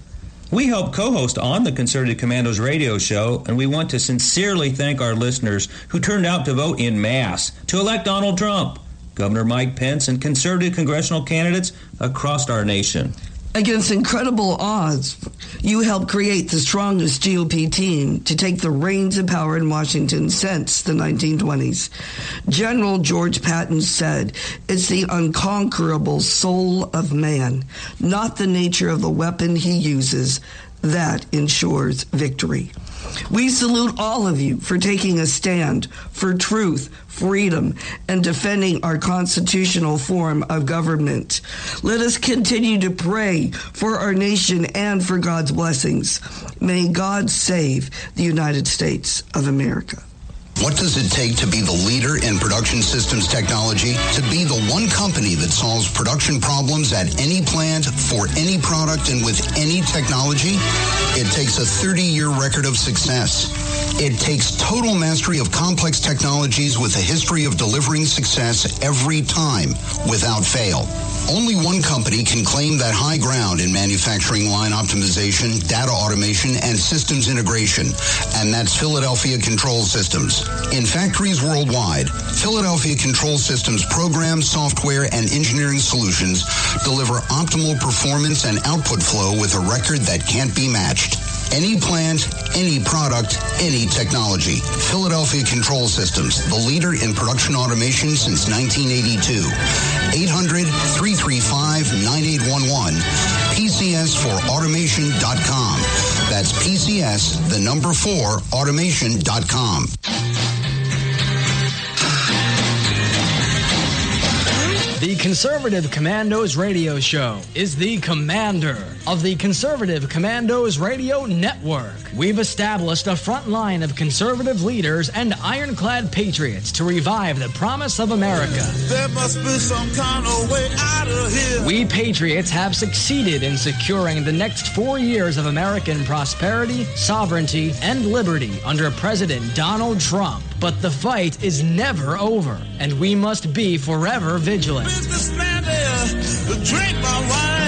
We help co-host on the Conservative Commandos radio show, and we want to sincerely thank our listeners who turned out to vote in mass to elect Donald Trump, Governor Mike Pence, and conservative congressional candidates across our nation. Against incredible odds, you helped create the strongest GOP team to take the reins of power in Washington since the 1920s. General George Patton said, "It's the unconquerable soul of man, not the nature of the weapon he uses, that ensures victory." We salute all of you for taking a stand for truth, freedom, and defending our constitutional form of government. Let us continue to pray for our nation and for God's blessings. May God save the United States of America. What does it take to be the leader in production systems technology? To be the one company that solves production problems at any plant, for any product, and with any technology? It takes a 30-year record of success. It takes total mastery of complex technologies with a history of delivering success every time, without fail. Only one company can claim that high ground in manufacturing line optimization, data automation, and systems integration, and that's Philadelphia Control Systems. In factories worldwide, Philadelphia Control Systems programs, software, and engineering solutions deliver optimal performance and output flow with a record that can't be matched. Any plant, any product, any technology. Philadelphia Control Systems, the leader in production automation since 1982. 800-335-9811. PCS4automation.com. That's PCS, the number 4, automation.com. The Conservative Commandos radio show is the commander of the Conservative Commandos radio network. We've established a front line of conservative leaders and ironclad patriots to revive the promise of America. There must be some kind of way out of here. We patriots have succeeded in securing the next 4 years of American prosperity, sovereignty, and liberty under President Donald Trump. But the fight is never over, and we must be forever vigilant. businessman there, drink my wine.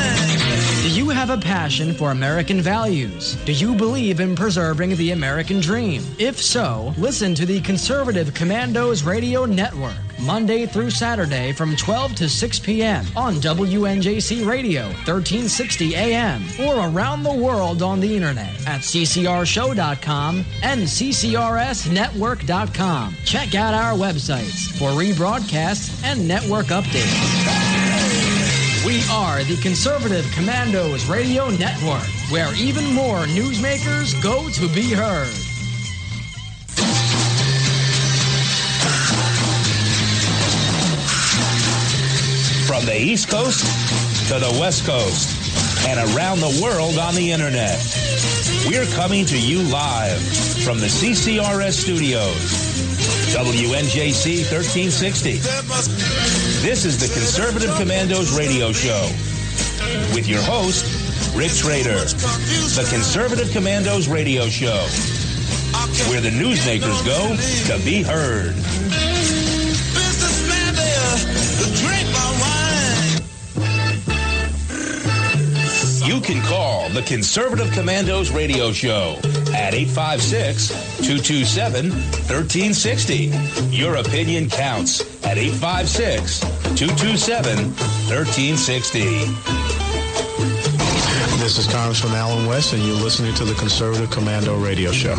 Do you have a passion for American values? Do you believe in preserving the American dream? If so, listen to the Conservative Commandos Radio Network, Monday through Saturday from 12 to 6 p.m. on WNJC Radio, 1360 AM, or around the world on the internet at ccrshow.com and ccrsnetwork.com. Check out our websites for rebroadcasts and network updates. We are the Conservative Commandos Radio Network, where even more newsmakers go to be heard. From the East Coast to the West Coast and around the world on the internet, we're coming to you live from the CCRS studios. WNJC 1360. This is the Conservative Commandos Radio Show with your host, Rick Trader. The Conservative Commandos Radio Show, where the newsmakers go to be heard. Businessman there, drink my wine. You can call the Conservative Commandos Radio Show at 856-227-1360. Your opinion counts at 856-227-1360. This is Congressman Alan West, and you're listening to the Conservative Commando Radio Show.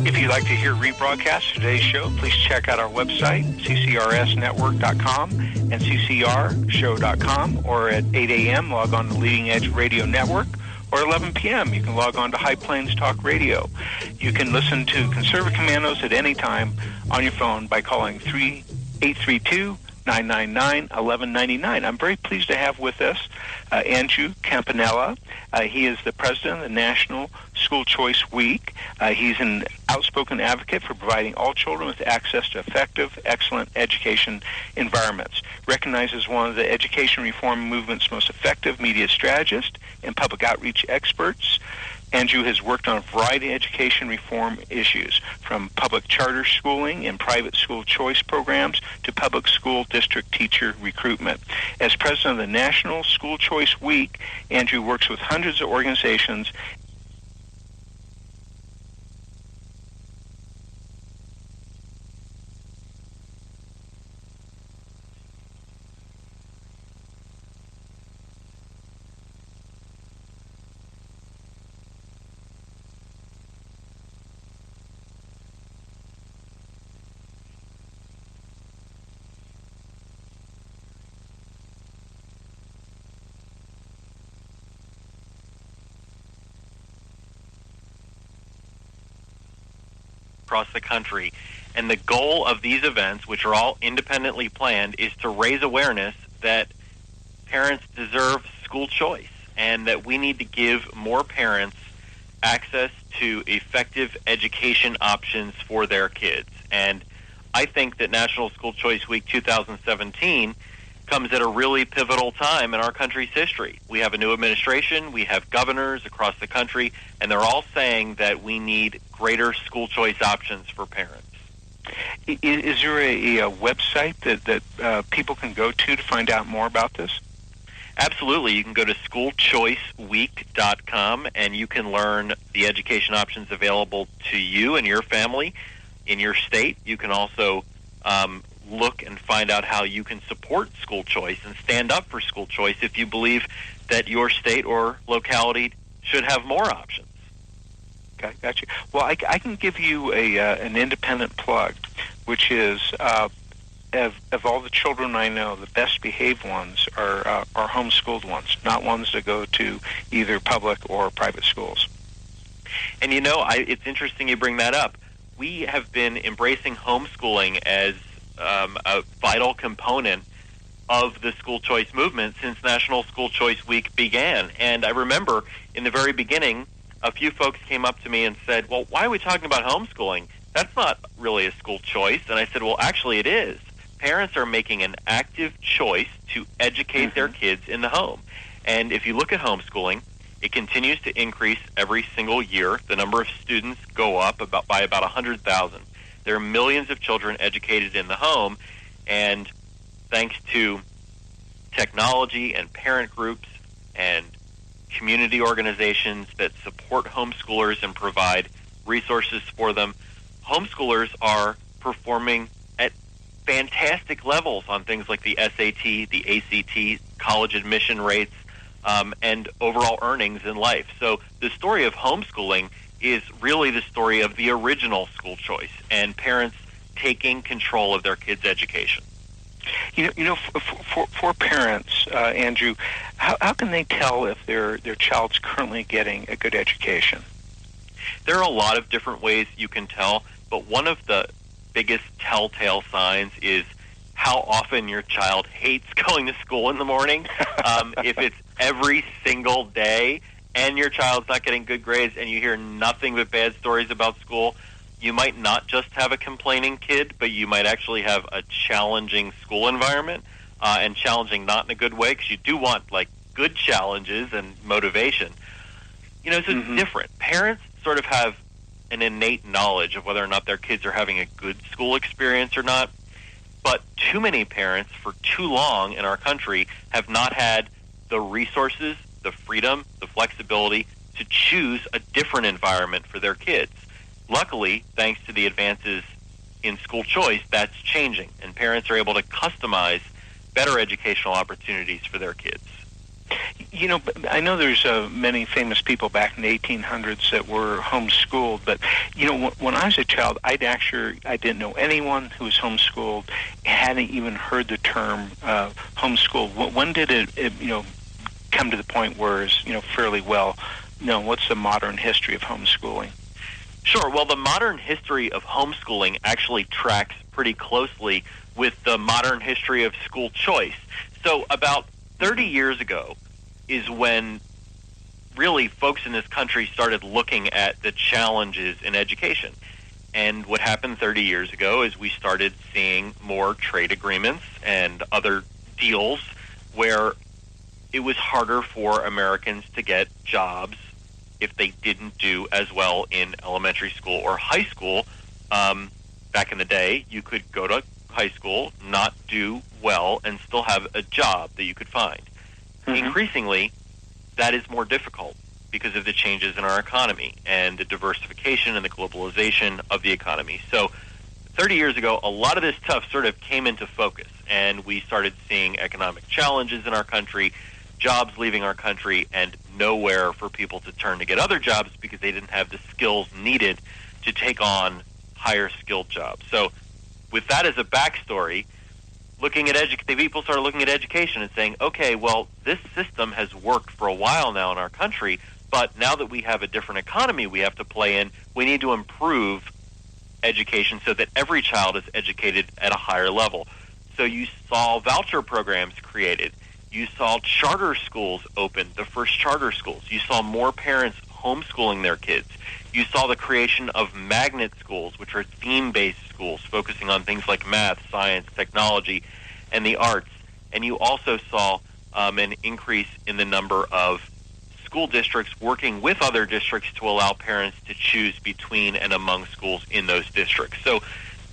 If you'd like to hear rebroadcast of today's show, please check out our website, ccrsnetwork.com and ccrshow.com, or at 8 a.m. log on to Leading Edge Radio Network, or 11 p.m. you can log on to High Plains Talk Radio. You can listen to Conservative Commandos at any time on your phone by calling 832-999-1199. I'm very pleased to have with us Andrew Campanella. He is the president of the National School Choice Week. He's an outspoken advocate for providing all children with access to effective, excellent education environments. Recognized as one of the education reform movement's most effective media strategists and public outreach experts, Andrew has worked on a variety of education reform issues, from public charter schooling and private school choice programs to public school district teacher recruitment. As president of the National School Choice Week, Andrew works with hundreds of organizations across the country. And the goal of these events, which are all independently planned, is to raise awareness that parents deserve school choice and that we need to give more parents access to effective education options for their kids. And I think that National School Choice Week 2017 comes at a really pivotal time in our country's history. We have a new administration, we have governors across the country, and they're all saying that we need greater school choice options for parents. Is there a website that people can go to find out more about this? Absolutely. You can go to schoolchoiceweek.com and you can learn the education options available to you and your family in your state. You can also look and find out how you can support school choice and stand up for school choice if you believe that your state or locality should have more options. Okay, got you. Well, I can give you an independent plug, which is of all the children I know, the best behaved ones are homeschooled ones, not ones that go to either public or private schools. And you know, it's interesting you bring that up. We have been embracing homeschooling as a vital component of the school choice movement since National School Choice Week began. And I remember in the very beginning, a few folks came up to me and said, well, why are we talking about homeschooling? That's not really a school choice. And I said, well, actually it is. Parents are making an active choice to educate their kids in the home. And if you look at homeschooling, it continues to increase every single year. The number of students go up by about 100,000. There are millions of children educated in the home, and thanks to technology and parent groups and community organizations that support homeschoolers and provide resources for them, homeschoolers are performing at fantastic levels on things like the SAT, the ACT, college admission rates, and overall earnings in life. So the story of homeschooling is really the story of the original school choice and parents taking control of their kids' education. For parents, Andrew, how can they tell if their child's currently getting a good education? There are a lot of different ways you can tell, but one of the biggest telltale signs is how often your child hates going to school in the morning. If it's every single day and your child's not getting good grades and you hear nothing but bad stories about school, you might not just have a complaining kid, but you might actually have a challenging school environment, and challenging not in a good way, because you do want, like, good challenges and motivation. So it's different. Parents sort of have an innate knowledge of whether or not their kids are having a good school experience or not, but too many parents for too long in our country have not had the resources, the freedom, the flexibility to choose a different environment for their kids. Luckily, thanks to the advances in school choice, that's changing, and parents are able to customize better educational opportunities for their kids. I know there's many famous people back in the 1800s that were homeschooled, but, when I was a child, I didn't know anyone who was homeschooled, hadn't even heard the term homeschool. When did it come to the point where it's, fairly well known? What's the modern history of homeschooling? Sure. Well, the modern history of homeschooling actually tracks pretty closely with the modern history of school choice. So about 30 years ago is when really folks in this country started looking at the challenges in education. And what happened 30 years ago is we started seeing more trade agreements and other deals where it was harder for Americans to get jobs if they didn't do as well in elementary school or high school. Back in the day, you could go to high school, not do well, and still have a job that you could find. Increasingly, that is more difficult because of the changes in our economy and the diversification and the globalization of the economy. So 30 years ago, a lot of this stuff sort of came into focus, and we started seeing economic challenges in our country, jobs leaving our country, and nowhere for people to turn to get other jobs because they didn't have the skills needed to take on higher skilled jobs. So with that as a backstory, people started looking at education and saying, okay, well, this system has worked for a while now in our country, but now that we have a different economy we have to play in, we need to improve education so that every child is educated at a higher level. So you saw voucher programs created. You saw charter schools open, the first charter schools. You saw more parents homeschooling their kids. You saw the creation of magnet schools, which are theme-based schools focusing on things like math, science, technology, and the arts. And you also saw an increase in the number of school districts working with other districts to allow parents to choose between and among schools in those districts. So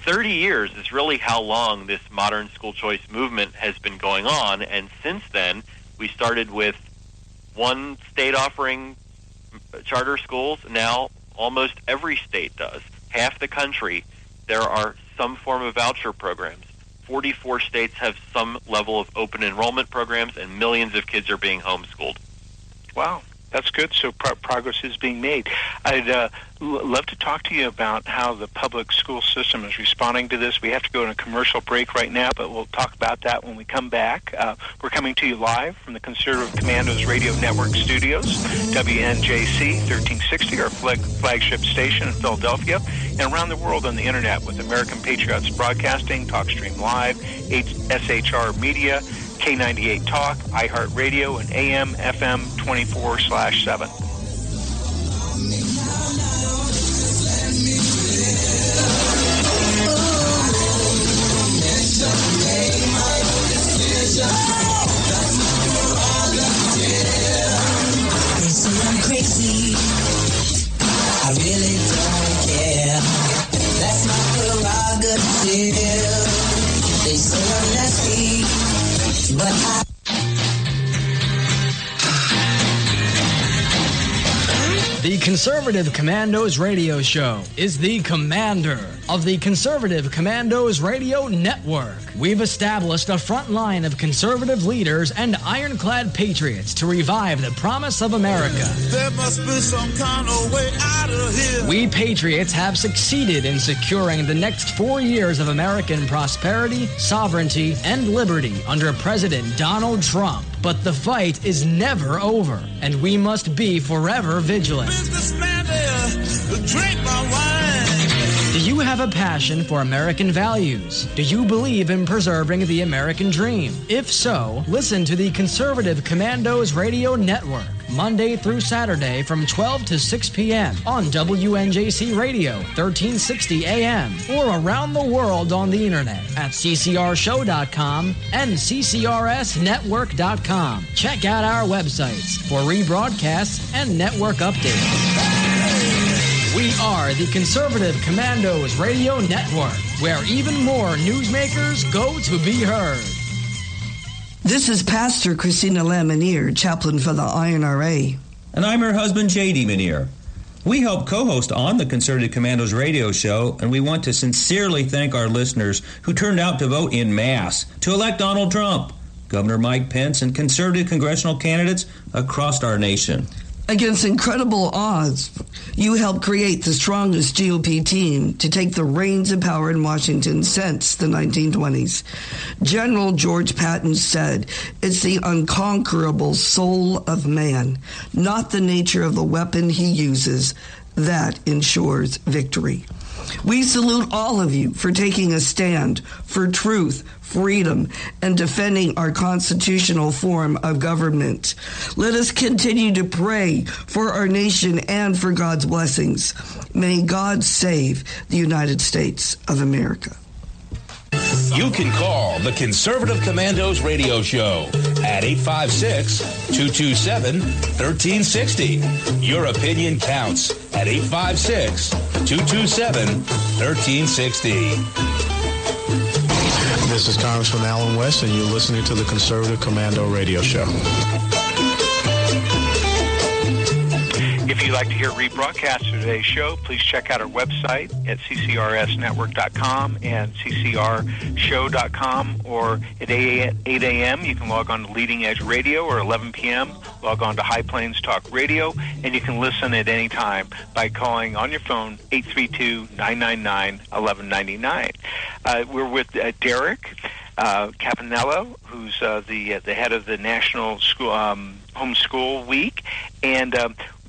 30 years is really how long this modern school choice movement has been going on, and since then, we started with one state offering charter schools. Now almost every state does. Half the country, there are some form of voucher programs. 44 states have some level of open enrollment programs, and millions of kids are being homeschooled. Wow. That's good. So progress is being made. I'd love to talk to you about how the public school system is responding to this. We have to go on a commercial break right now, but we'll talk about that when we come back. We're coming to you live from the Conservative Commandos Radio Network studios, WNJC 1360, our flagship station in Philadelphia, and around the world on the Internet with American Patriots Broadcasting, TalkStream Live, SHR Media, K98 Talk, iHeartRadio, and AM, FM 24/7. They say I'm crazy. I really don't care. That's my prerogative. So let's see. But I... The Conservative Commandos Radio Show is the commander of the Conservative Commandos Radio Network. We've established a front line of conservative leaders and ironclad patriots to revive the promise of America. There must be some kind of way out of here. We patriots have succeeded in securing the next 4 years of American prosperity, sovereignty, and liberty under President Donald Trump. But the fight is never over, and we must be forever vigilant. Businessman there, drink my wine. Do you have a passion for American values? Do you believe in preserving the American dream? If so, listen to the Conservative Commandos Radio Network, Monday through Saturday from 12 to 6 p.m. on WNJC Radio, 1360 AM, or around the world on the internet at ccrshow.com and ccrsnetwork.com. Check out our websites for rebroadcasts and network updates. We are the Conservative Commandos Radio Network, where even more newsmakers go to be heard. This is Pastor Christina Lamanier, chaplain for the INRA. And I'm her husband, J.D. Manier. We help co-host on the Conservative Commandos radio show, and we want to sincerely thank our listeners who turned out to vote en masse to elect Donald Trump, Governor Mike Pence, and conservative congressional candidates across our nation. Against incredible odds, you helped create the strongest GOP team to take the reins of power in Washington since the 1920s. General George Patton said, "It's the unconquerable soul of man, not the nature of the weapon he uses, that ensures victory." We salute all of you for taking a stand for truth, freedom, and defending our constitutional form of government. Let us continue to pray for our nation and for God's blessings. May God save the United States of America. You can call the Conservative Commandos radio show at 856-227-1360. Your opinion counts at 856-227-1360. This is Congressman Alan West, and you're listening to the Conservative Commando Radio Show. If you'd like to hear rebroadcasts of today's show, please check out our website at ccrsnetwork.com and ccrshow.com, or at 8 a.m. you can log on to Leading Edge Radio, or 11 p.m. log on to High Plains Talk Radio, and you can listen at any time by calling on your phone 832-999-1199. We're with Derek Caponello, who's the head of the National School Homeschool Week, and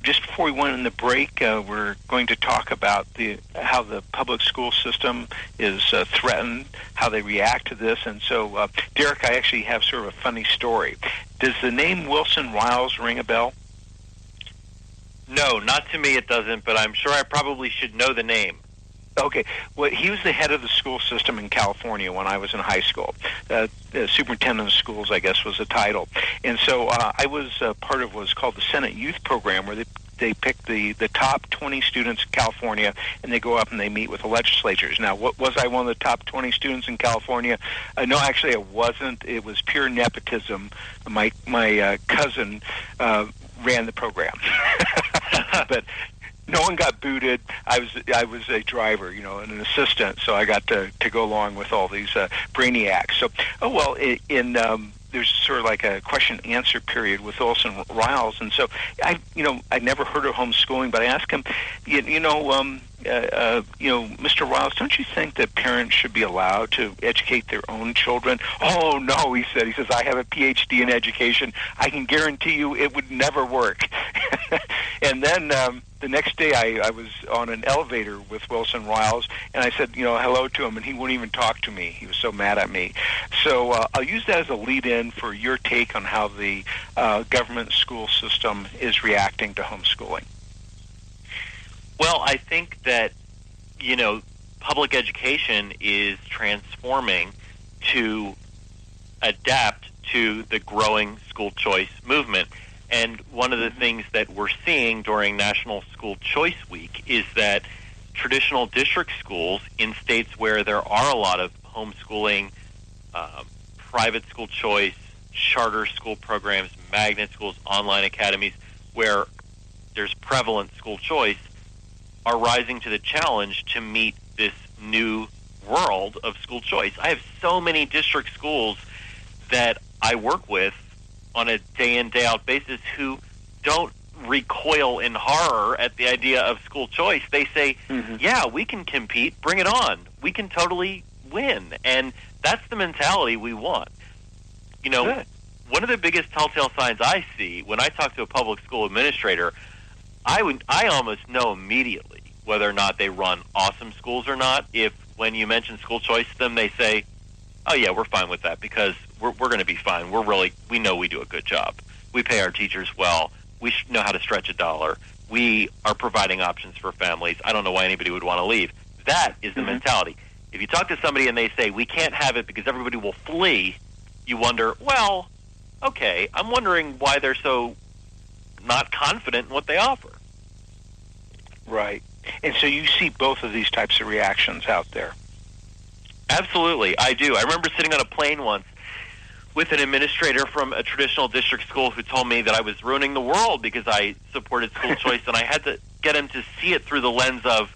just before we went in the break, we're going to talk about how the public school system is threatened, how they react to this. And so, Derek, I actually have sort of a funny story. Does the name Wilson Riles ring a bell? No, not to me it doesn't, but I'm sure I probably should know the name. Okay. Well, he was the head of the school system in California when I was in high school. Superintendent of schools, I guess, was the title. And so I was part of what was called the Senate Youth Program, where they pick the top 20 students in California, and they go up and they meet with the legislatures. Now, was I one of the top 20 students in California? No, actually, I wasn't. It was pure nepotism. My cousin ran the program. But no one got booted. I was a driver, and an assistant, so I got to go along with all these brainiacs. So, there's sort of like a question-answer period with Wilson Riles, and so I'd never heard of homeschooling, but I asked him, Mr. Riles, don't you think that parents should be allowed to educate their own children? Oh, no, he said. He says, I have a PhD in education. I can guarantee you it would never work. And then the next day I was on an elevator with Wilson Riles, and I said, hello to him, and he wouldn't even talk to me. He was so mad at me. So I'll use that as a lead-in for your take on how the government school system is reacting to homeschooling. Well, I think that, public education is transforming to adapt to the growing school choice movement. And one of the things that we're seeing during National School Choice Week is that traditional district schools in states where there are a lot of homeschooling private school choice, charter school programs, magnet schools, online academies, where there's prevalent school choice, are rising to the challenge to meet this new world of school choice. I have so many district schools that I work with on a day-in, day-out basis who don't recoil in horror at the idea of school choice. They say, yeah, we can compete, bring it on. We can totally win. And that's the mentality we want. You know, good. One of the biggest telltale signs I see when I talk to a public school administrator, I almost know immediately whether or not they run awesome schools or not. If when you mention school choice to them, they say, oh yeah, we're fine with that because we're going to be fine. We know we do a good job. We pay our teachers well. We know how to stretch a dollar. We are providing options for families. I don't know why anybody would want to leave. That is the mentality. If you talk to somebody and they say, we can't have it because everybody will flee, you wonder, well, okay, I'm wondering why they're so not confident in what they offer. Right. And so you see both of these types of reactions out there. Absolutely, I do. I remember sitting on a plane once with an administrator from a traditional district school who told me that I was ruining the world because I supported school choice, and I had to get him to see it through the lens of,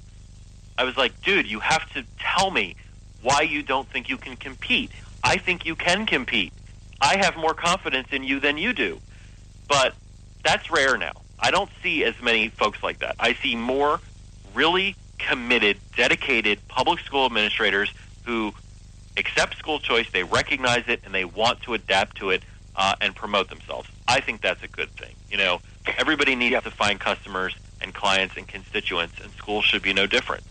I was like, dude, you have to tell me why you don't think you can compete. I think you can compete. I have more confidence in you than you do. But that's rare now. I don't see as many folks like that. I see more really committed, dedicated public school administrators who accept school choice, they recognize it, and they want to adapt to it and promote themselves. I think that's a good thing. You know, everybody needs to find customers and clients and constituents, and schools should be no different.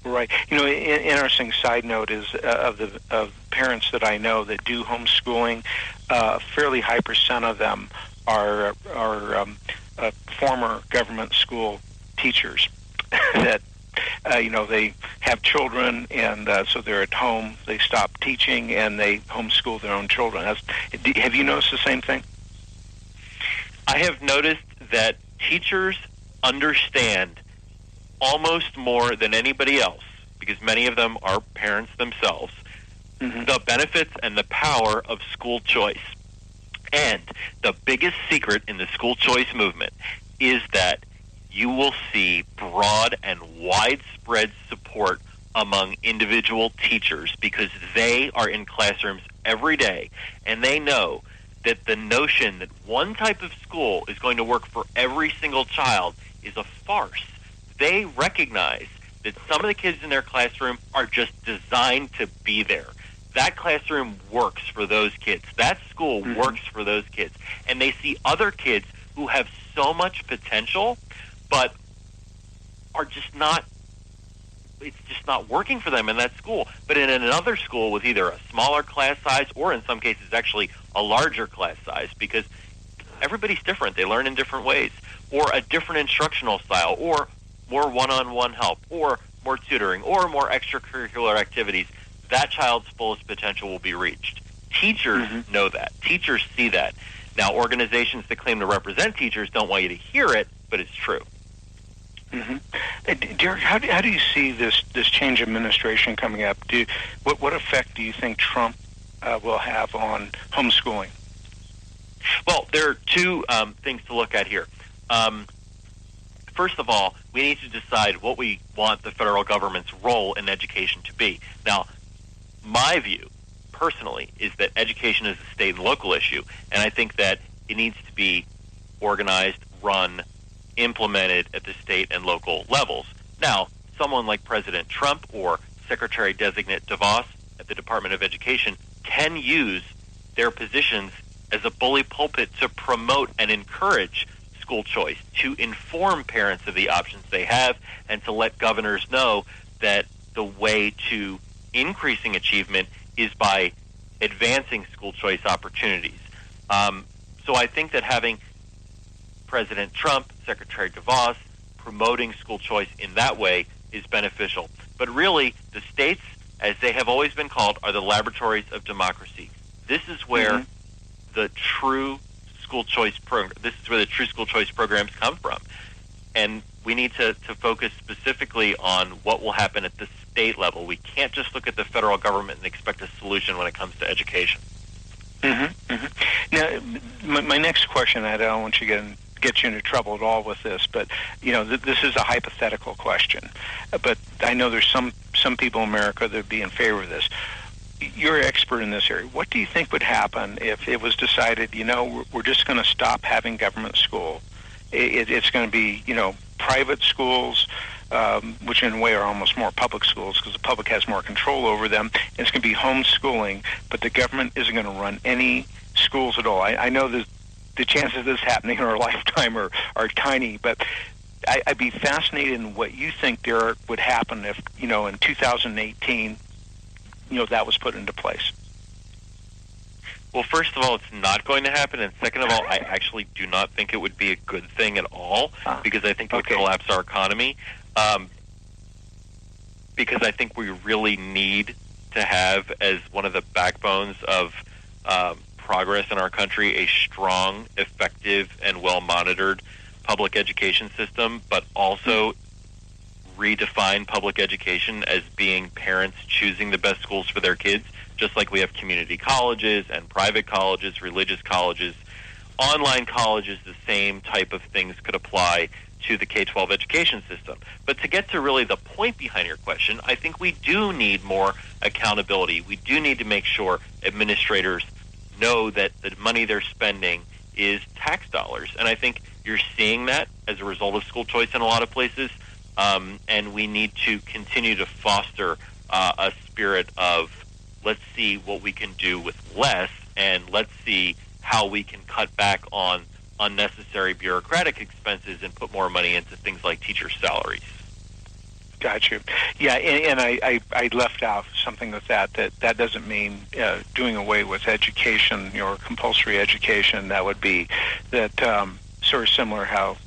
Right. You know, interesting side note is of parents that I know that do homeschooling, a fairly high percent of them are former government school teachers that, you know, they have children, and so they're at home. They stop teaching, and they homeschool their own children. Have you noticed the same thing? I have noticed that teachers understand almost more than anybody else, because many of them are parents themselves, the benefits and the power of school choice. And the biggest secret in the school choice movement is that you will see broad and widespread support among individual teachers because they are in classrooms every day, and they know that the notion that one type of school is going to work for every single child is a farce. They recognize that some of the kids in their classroom are just designed to be there. That classroom works for those kids. That school works for those kids. And they see other kids who have so much potential, but are just not, it's just not working for them in that school. But in another school with either a smaller class size or in some cases actually a larger class size, because everybody's different. They learn in different ways, or a different instructional style, or more one-on-one help, or more tutoring, or more extracurricular activities, that child's fullest potential will be reached. Teachers know that. Teachers see that. Now, organizations that claim to represent teachers don't want you to hear it, but it's true. Derek, how do you see this change of administration coming up? What effect do you think Trump will have on homeschooling? Well, there are two things to look at here. First of all, we need to decide what we want the federal government's role in education to be. Now, my view, personally, is that education is a state and local issue, and I think that it needs to be organized, run, implemented at the state and local levels. Now, someone like President Trump or Secretary-designate DeVos at the Department of Education can use their positions as a bully pulpit to promote and encourage school choice, to inform parents of the options they have, and to let governors know that the way to increasing achievement is by advancing school choice opportunities. So I think that having President Trump, Secretary DeVos, promoting school choice in that way is beneficial. But really, the states, as they have always been called, are the laboratories of democracy. This is where the true school choice programs come from. And we need to focus specifically on what will happen at the state level. We can't just look at the federal government and expect a solution when it comes to education. Mm-hmm, mm-hmm. Now, my next question, I don't want you to get you into trouble at all with this, but this is a hypothetical question. But I know there's some people in America that would be in favor of this. You're an expert in this area. What do you think would happen if it was decided, we're just going to stop having government school? It's going to be, private schools, which in a way are almost more public schools because the public has more control over them. And it's going to be homeschooling, but the government isn't going to run any schools at all. I know that the chances of this happening in our lifetime are tiny, but I'd be fascinated in what you think would happen if, in 2018, that was put into place. Well, first of all, it's not going to happen, and second of all, I actually do not think it would be a good thing at all, because I think it would collapse our economy, because I think we really need to have, as one of the backbones of progress in our country, a strong, effective, and well-monitored public education system, but also redefine public education as being parents choosing the best schools for their kids, just like we have community colleges and private colleges, religious colleges, online colleges. The same type of things could apply to the K-12 education system. But to get to really the point behind your question, I think we do need more accountability. We do need to make sure administrators know that the money they're spending is tax dollars. And I think you're seeing that as a result of school choice in a lot of places. And we need to continue to foster a spirit of, let's see what we can do with less, and let's see how we can cut back on unnecessary bureaucratic expenses and put more money into things like teacher salaries. Got you. Yeah, and I left out something with that doesn't mean doing away with education or compulsory education. That would be that sort of similar how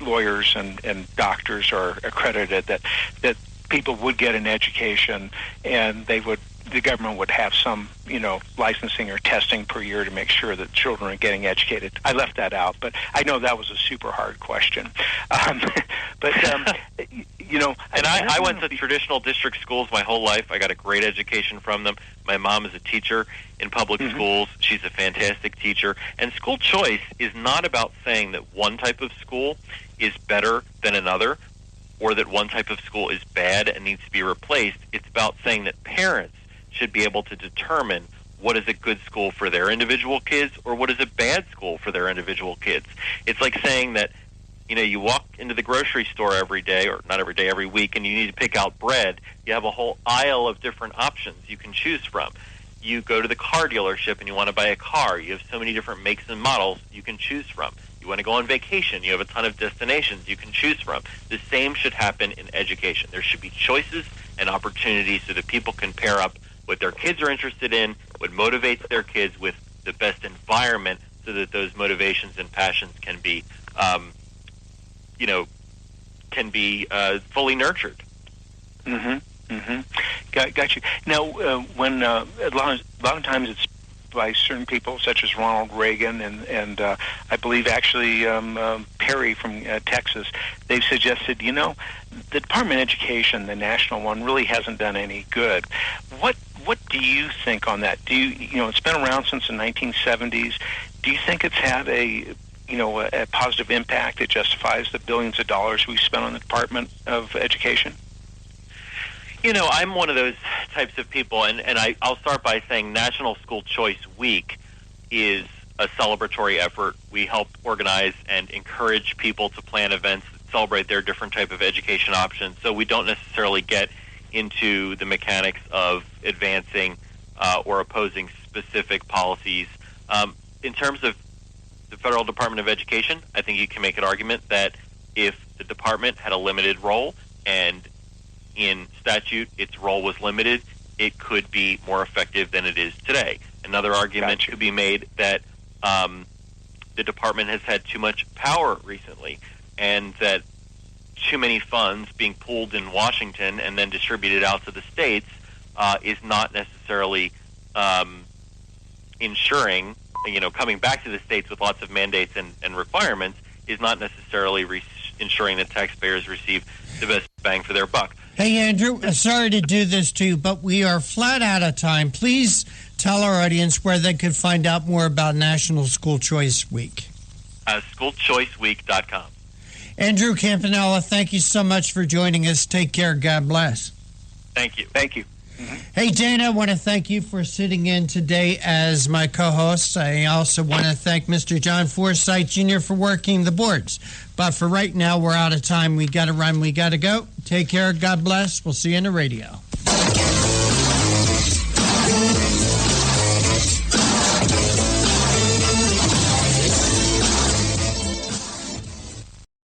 lawyers and doctors are accredited, that people would get an education and the government would have some, licensing or testing per year to make sure that children are getting educated. I left that out, but I know that was a super hard question. And I went to traditional district schools my whole life. I got a great education from them. My mom is a teacher in public schools. She's a fantastic teacher. And school choice is not about saying that one type of school is better than another, or that one type of school is bad and needs to be replaced. It's about saying that parents should be able to determine what is a good school for their individual kids or what is a bad school for their individual kids. It's like saying that, you walk into the grocery store every day, or not every day, every week, and you need to pick out bread. You have a whole aisle of different options you can choose from. You go to the car dealership and you want to buy a car. You have so many different makes and models you can choose from. You want to go on vacation. You have a ton of destinations you can choose from. The same should happen in education. There should be choices and opportunities so that people can pair up what their kids are interested in, what motivates their kids, with the best environment so that those motivations and passions can be, fully nurtured. Mm-hmm. Mm-hmm. Got you. Now, when a lot of times it's by certain people such as Ronald Reagan and I believe actually Perry from Texas, they've suggested, the Department of Education, the national one, really hasn't done any good. What do you think on that? It's been around since the 1970s. Do you think it's had a positive impact that justifies the billions of dollars we spent on the Department of Education? I'm one of those types of people, and I'll start by saying National School Choice Week is a celebratory effort. We help organize and encourage people to plan events that celebrate their different type of education options, so we don't necessarily get into the mechanics of advancing or opposing specific policies. In terms of the Federal Department of Education, I think you can make an argument that if the department had a limited role and in statute its role was limited, it could be more effective than it is today. Another argument could be made that the department has had too much power recently, and that too many funds being pooled in Washington and then distributed out to the states is not necessarily ensuring, coming back to the states with lots of mandates and requirements is not necessarily ensuring that taxpayers receive the best bang for their buck. Hey, Andrew, sorry to do this to you, but we are flat out of time. Please tell our audience where they could find out more about National School Choice Week. SchoolChoiceWeek.com. Andrew Campanella, thank you so much for joining us. Take care. God bless. Thank you. Thank you. Hey, Dana, I want to thank you for sitting in today as my co-host. I also want to thank Mr. John Forsythe, Jr. for working the boards. But for right now, we're out of time. We got to run. We got to go. Take care. God bless. We'll see you in the radio.